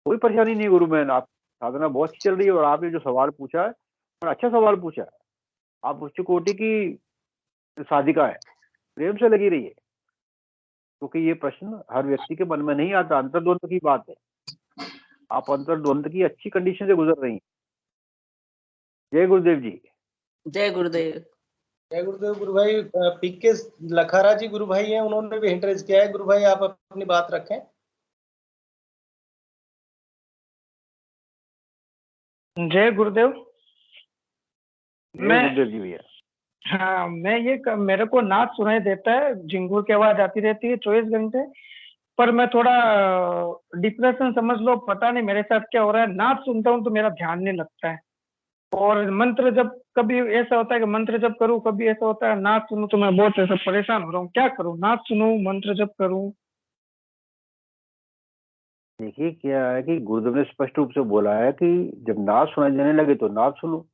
कोई परेशानी नहीं गुरु बहन, आप साधना बहुत अच्छी चल रही है। और आपने जो सवाल पूछा है, और अच्छा सवाल पूछा है, आप उच्च कोटि की साधिका है, प्रेम से लगी रही है, क्योंकि ये प्रश्न हर व्यक्ति के मन में नहीं आता। अंतर्द्वंद की बात है, आप अंतर्द्वंद की अच्छी कंडीशन से गुजर रही हैं। जय गुरुदेव जी। जय गुरुदेव। जय गुरुदेव। गुरु भाई पीके लखारा जी गुरु भाई हैं, उन्होंने भी इंटरेज किया है। गुरु भाई आप अपनी बात रखें। जय गुरुदेव। मैं गुरुदेव जी भैया। हाँ, मैं मेरे को नाच सुनाई देता है, झिंगुर की आवाज आती रहती है 24 घंटे, पर मैं थोड़ा डिप्रेशन समझ लो, पता नहीं मेरे साथ क्या हो रहा है। नाच सुनता हूँ तो मेरा ध्यान नहीं लगता है, और मंत्र जब कभी ऐसा होता है कि मंत्र जब करूँ, कभी ऐसा होता है नाच सुनूं तो मैं बहुत ऐसा परेशान हो रहा हूँ। क्या करूँ, नाच सुनूं मंत्र जब करूँ? देखिए क्या है कि गुरुदेव ने स्पष्ट रूप से बोला है कि जब नाच सुनाई देने लगे तो नाच सुनो,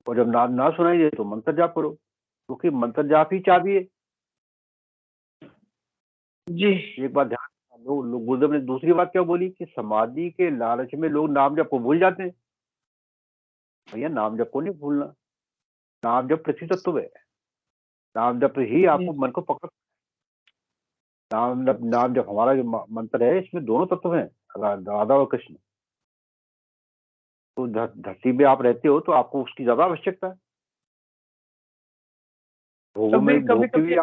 और जब नाच ना सुनाई दे तो मंत्र जाप करो, क्योंकि मंत्र जाप ही चाबी है। जी। एक बात ध्यान, लोग गुरुदेव ने दूसरी बात क्या बोली कि समाधि के लालच में लोग नाम जप को भूल जाते हैं। भैया नाम जप को नहीं भूलना, नाम जप पृथ्वी तत्व है, नाम जप ही आपको मन को पकड़, नाम जप हमारा जो मंत्र है, इसमें दोनों तत्व हैं, राधा और कृष्ण। तो धरती में आप रहते हो तो आपको उसकी ज्यादा आवश्यकता है। भोगों में कभी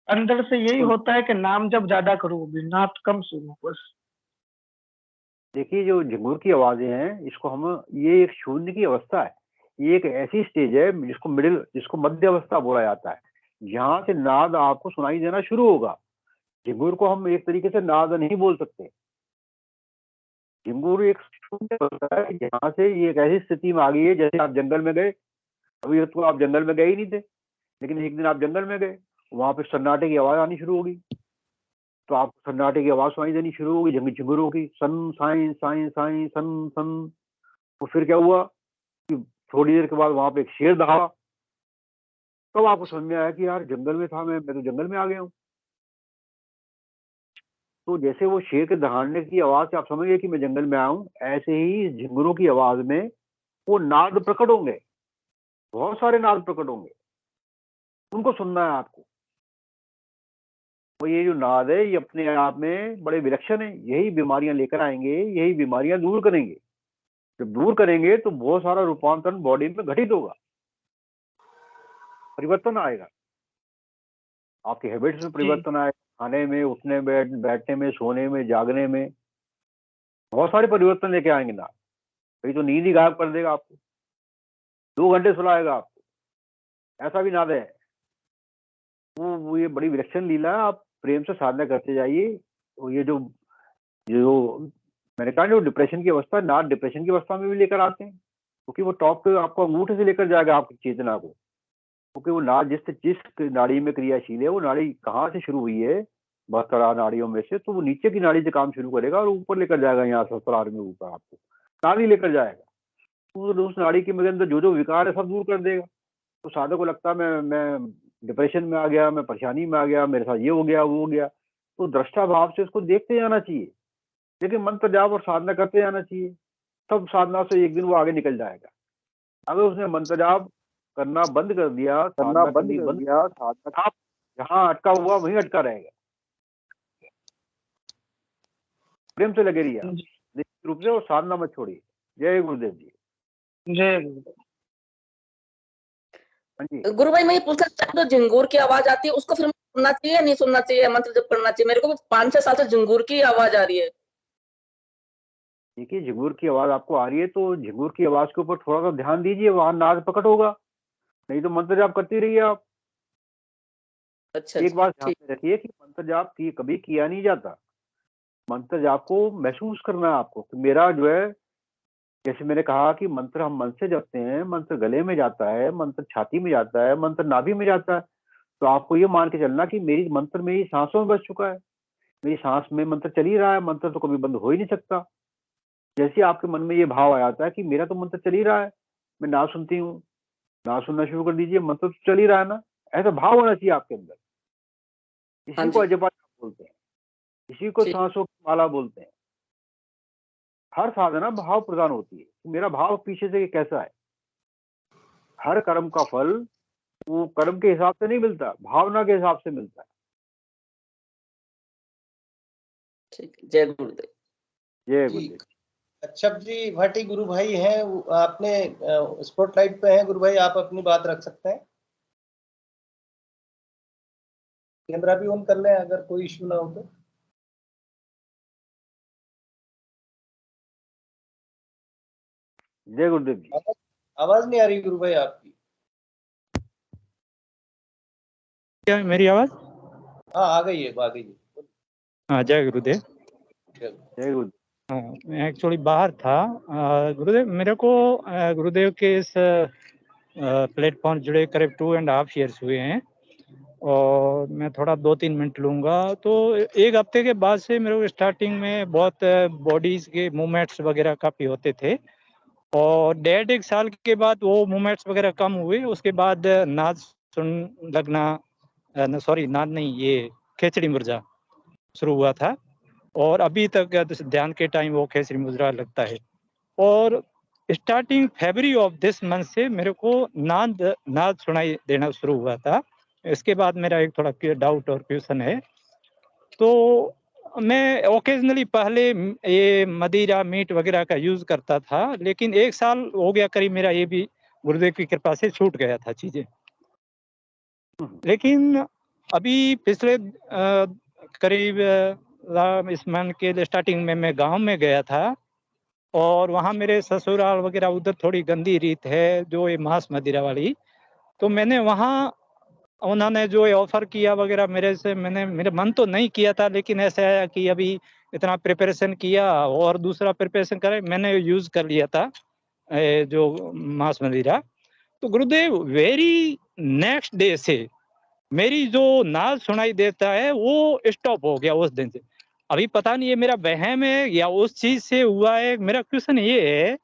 अंदर से यही होता है कि नाम जब ज्यादा करूँ, नाच कम सुनूं बस। देखिए जो झिंगुर की आवाजें हैं, इसको हम, ये एक शून्य की अवस्था है, ये एक ऐसी स्टेज है जिसको मध्य अवस्था बोला जाता है। यहाँ से नाद आपको सुनाई देना शुरू होगा। झिंगुर को हम एक तरीके से नाद नहीं बोल सकते। झिंगुर एक शून्य अवस्था है, जहाँ से ये एक ऐसी स्थिति में आ गई है जैसे आप जंगल में गए, अभी तो आप जंगल में गए ही नहीं थे, लेकिन एक दिन आप जंगल में गए, वहां पे सन्नाटे की आवाज आनी शुरू होगी, तो आपको सन्नाटे की आवाज सुनाई देनी शुरू होगी, झिंगुरों की, सन साई साई साई सन सन। तो फिर क्या हुआ कि थोड़ी देर के बाद वहां पे एक शेर दहाड़ा, तब आपको समझ में आया कि यार जंगल में था, मैं तो जंगल में आ गया हूँ। तो जैसे वो शेर के दहाड़ने की आवाज से आप समझ गए कि मैं जंगल में आया हूँ, ऐसे ही झिंगुरों की आवाज में वो नाद प्रकट होंगे, बहुत सारे नाद प्रकट होंगे, उनको सुनना है आपको। तो ये जो नाद है, ये अपने आप में बड़े विलक्षण है, यही बीमारियां लेकर आएंगे, यही बीमारियां दूर करेंगे। जब दूर करेंगे तो बहुत सारा रूपांतरण बॉडी में घटित होगा, परिवर्तन आएगा, आपके हैबिट्स में परिवर्तन आएगा, खाने में, उठने में, बैठने में, सोने में, जागने में, बहुत सारे परिवर्तन लेके आएंगे ना। कहीं तो नींद ही गायब कर देगा आपको, 2 घंटे सुलाएगा आपको, ऐसा भी नाद है। वो ये बड़ी विलक्षण लीला है, आप प्रेम से साधना करते जाइए। तो ये जो मैंने कहा जो डिप्रेशन की अवस्था, नाद डिप्रेशन की अवस्था में भी लेकर आते हैं, क्योंकि वो टॉप पे आपको अंगूठे से लेकर जाएगा आपकी चेतना को, क्योंकि वो नाद जिस नाड़ी में क्रियाशील है, वो नाड़ी कहाँ से शुरू हुई है, 72 नाड़ियों में से, तो वो नीचे की नाड़ी से काम शुरू करेगा और ऊपर लेकर जाएगा, यहाँ सहस्त्रार में ऊपर आपको नाड़ी लेकर जाएगा। उस नाड़ी के मेरे अंदर जो जो विकार है सब दूर कर देगा। तो साधक को लगता है मैं डिप्रेशन में आ गया, मैं परेशानी में आ गया, मेरे साथ ये हो गया वो हो गया, तो दृष्टा भाव से उसको देखते जाना चाहिए, लेकिन मंत्र जाप और साधना करते जाना चाहिए। सब साधना से एक दिन वो आगे निकल जाएगा। अगर उसने मंत्र जाप करना बंद कर दिया, साधना आप जहाँ अटका हुआ वहीं अटका रहेगा। प्रेम से लगे रहिए निश्चित रूप से, और साधना मत छोड़िए। जय गुरुदेव जी। जय गुरुदेव। हाँ जी गुरु भाई मैं ये पूछना चाहता हूँ, झिंगूर की आवाज आती है उसको फिर सुनना चाहिए नहीं सुनना चाहिए, मंत्र जप करना चाहिए? मेरे को 5-6 साल से झिंगूर की आवाज आ रही है। देखिए, झिंगुर की आवाज आपको आ रही है तो झिंगुर की आवाज के ऊपर थोड़ा सा ध्यान दीजिए, वहां नाद प्रकट होगा, नहीं तो मंत्र जाप करती रहिए आप। अच्छा एक बात ध्यान ठीक। में रखिए कि मंत्र जाप कभी किया नहीं जाता। मंत्र जाप को महसूस करना है आपको कि मेरा जो है, जैसे मैंने कहा कि मंत्र हम मन से जपते हैं, मंत्र गले में जाता है, मंत्र छाती में जाता है, मंत्र नाभि में जाता है। तो आपको ये मान के चलना कि मेरी मंत्र मेरी सांसों में बस चुका है, मेरी सांस में मंत्र चल ही रहा है, मंत्र तो कभी बंद हो ही नहीं सकता। जैसे आपके मन में ये भाव आ जाता है कि मेरा तो मंत्र चल ही रहा है, मैं ना सुनती हूँ, ना सुनना शुरू कर दीजिए, मंत्र तो चल ही रहा है ना, ऐसा भाव होना चाहिए आपके अंदर। हाँ इसी को जी अजपा बोलते हैं, इसी को ठीक। सांसों की माला बोलते हैं। हर साधना भाव प्रदान होती है कि मेरा भाव पीछे से कैसा है। हर कर्म का फल वो कर्म के हिसाब से नहीं मिलता, भावना के हिसाब से मिलता है। ठीक, जय गुरुदेव। जय जी गुरुदेव। कच्छप जी भाटी गुरु भाई हैं, आपने स्पॉटलाइट पे हैं गुरु भाई, आप अपनी बात रख सकते हैं। कैमरा भी ऑन कर लें अगर कोई इश्यू ना हो तो। जय गुरुदेव जी। आवाज नहीं आ रही गुरु भाई आपकी। क्या मेरी आवाज? हाँ आ गई है, आ गई है। हाँ जय गुरुदेव। जय गुरुदेव। हाँ मैं एक्चुअली बाहर था। गुरुदेव मेरे को गुरुदेव के इस प्लेटफॉर्म जुड़े करीब 2.5 ईयर्स हुए हैं, और मैं थोड़ा 2-3 मिनट लूँगा। तो एक हफ्ते के बाद से मेरे को स्टार्टिंग में बहुत बॉडीज़ के मूवमेंट्स वगैरह काफ़ी होते थे, और 1.5 साल के बाद वो मूवमेंट्स वगैरह कम हुए। उसके बाद नाद सुन लगना, सॉरी नाद नहीं, ये खेचड़ी मुर्जा शुरू हुआ था, और अभी तक ध्यान के टाइम वो खेचड़ी मुर्जा लगता है। और starting February of this month से मेरे को नाद सुनाई देना शुरू हुआ था। इसके बाद मेरा एक थोड़ा डाउट और क्वेश्चन है। तो मैं ओकेजनली पहले ये मदिरा मीट वगैरह का यूज करता था, लेकिन 1 साल हो गया करीब मेरा ये भी गुरुदेव की कृपा से छूट गया था चीजें। लेकिन अभी पिछले करीब इस मंथ के स्टार्टिंग में मैं गांव में गया था, और वहाँ मेरे ससुराल वगैरह उधर थोड़ी गंदी रीत है जो ये मांस मदिरा वाली। तो मैंने वहाँ, उन्होंने जो ऑफर किया वगैरह मेरे से, मेरे मन तो नहीं किया था, लेकिन ऐसा आया कि अभी इतना प्रिपरेशन किया और दूसरा प्रिपरेशन करे, मैंने यूज कर लिया था जो मांस मदिरा। तो गुरुदेव वेरी नेक्स्ट डे से मेरी जो नाद सुनाई देता है वो स्टॉप हो गया उस दिन से। अभी पता नहीं ये मेरा वहम है या उस चीज से हुआ है। मेरा क्वेश्चन ये है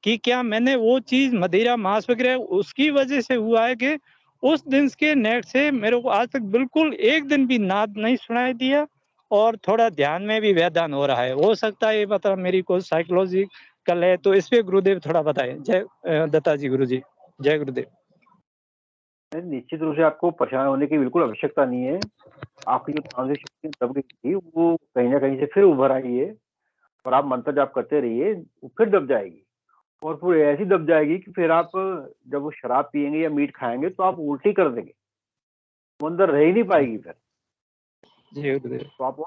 कि क्या मैंने वो चीज मदिरा मांस वगैरह उसकी वजह से हुआ है कि उस दिन के नेक्स्ट से मेरे को आज तक बिल्कुल एक दिन भी नाद नहीं सुनाई दिया, और थोड़ा ध्यान में भी व्यवधान हो रहा है। हो सकता है मतलब मेरी कोई साइकोलॉजिकल है, तो इस पे गुरुदेव थोड़ा बताएं। जय दत्ता जी गुरु जी, जय गुरुदेव। निश्चित रूप से आपको परेशान होने की बिल्कुल आवश्यकता नहीं है। आपकी जो तांत्रिक शक्ति दब गई थी वो कहीं ना कहीं से फिर उभर आई है, और आप मंत्र जाप करते रहिए, वो फिर दब जाएगी, और फिर ऐसी दब जाएगी कि फिर आप जब वो शराब पियेंगे या मीट खाएंगे तो आप उल्टी कर देंगे, वो अंदर रह ही नहीं पाएगी फिर। जय गुरुदेव। तो आप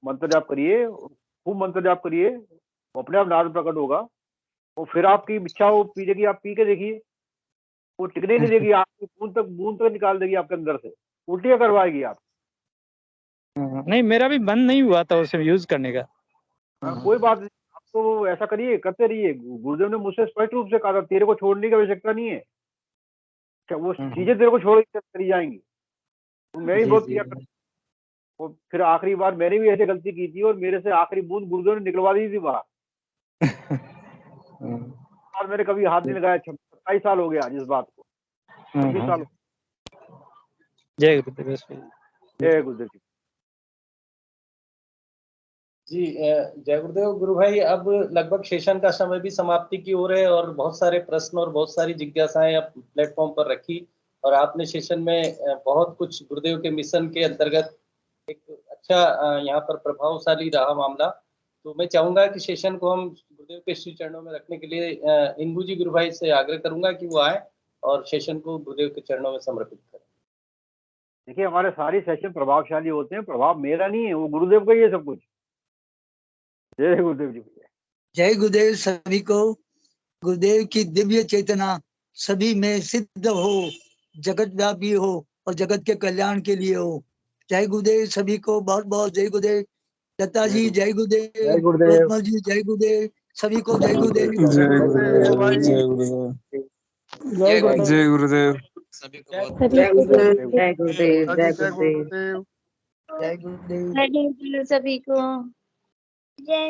मंत्र जाप करिए, खूब मंत्र जाप करिए, वो अपने आप नाद प्रकट होगा, और फिर आपकी इच्छा हो पीने की, आप पी के देखिए, वो टिकने नहीं देगी, आपकी बूंद तक निकाल देगी आपके अंदर से, उल्टियां करवाएगी आप। नहीं मेरा भी मन नहीं हुआ था उसे यूज करने का। कोई बात नहीं, आप तो ऐसा करिए, करते रहिए। गुरुदेव ने मुझसे स्पष्ट रूप से कहा था तेरे को छोड़ने की आवश्यकता नहीं है, वो चीजें तेरे को छोड़ करी जाएंगी। तो मैं भी बहुत किया करता, और फिर आखिरी बार मैंने भी ऐसे गलती की थी, और मेरे से आखिरी बूंद गुरुदेव ने निकलवा दी थी बाहर। बाद मैंने कभी हाथ नहीं लगाया। 27 साल हो गया आज इस बात को। 26 साल। जय गुरुदेव। जय गुरुदेव जी। जी जय गुरुदेव। गुरु भाई, अब लगभग सेशन का समय भी समाप्ति की ओर है और बहुत सारे प्रश्न और बहुत सारी जिज्ञासाएं आप प्लेटफॉर्म पर रखी और आपने सेशन में बहुत कुछ गुरुदेव के मिशन के अंतर्गत एक अच्छा यहाँ पर प्रभावशाली रहा मामला। तो मैं चाहूंगा कि सेशन को हम गुरुदेव के श्री चरणों में रखने के लिए इंदू जी गुरु भाई से आग्रह करूंगा कि वो आए और सेशन को गुरुदेव के चरणों में समर्पित करें। देखिए, हमारे सारे सेशन प्रभावशाली होते हैं। प्रभाव मेरा नहीं है, वो गुरुदेव का ही है सब कुछ। जय गुरुदेव जी। जय गुरुदेव सभी को। गुरुदेव की दिव्य चेतना सभी में सिद्ध हो, जगत व्यापी हो और जगत के कल्याण के लिए हो। जय गुरुदेव सभी को। बहुत बहुत जय गुरुदेव। दत्ता जी जय गुरुदेव। जय गुरुदेव। रोतमल जी जय गुरुदेव। सभी को जय गुरुदेव। जय गुरुदेव। जय गुरुदेव। जय गुरुदेव। जय गुरुदेव। सभी को बहुत जय गुरुदेव। जय गुरुदेव। जय गुरुदेव। जय गुरुदेव। जय गुरुदेव सभी को।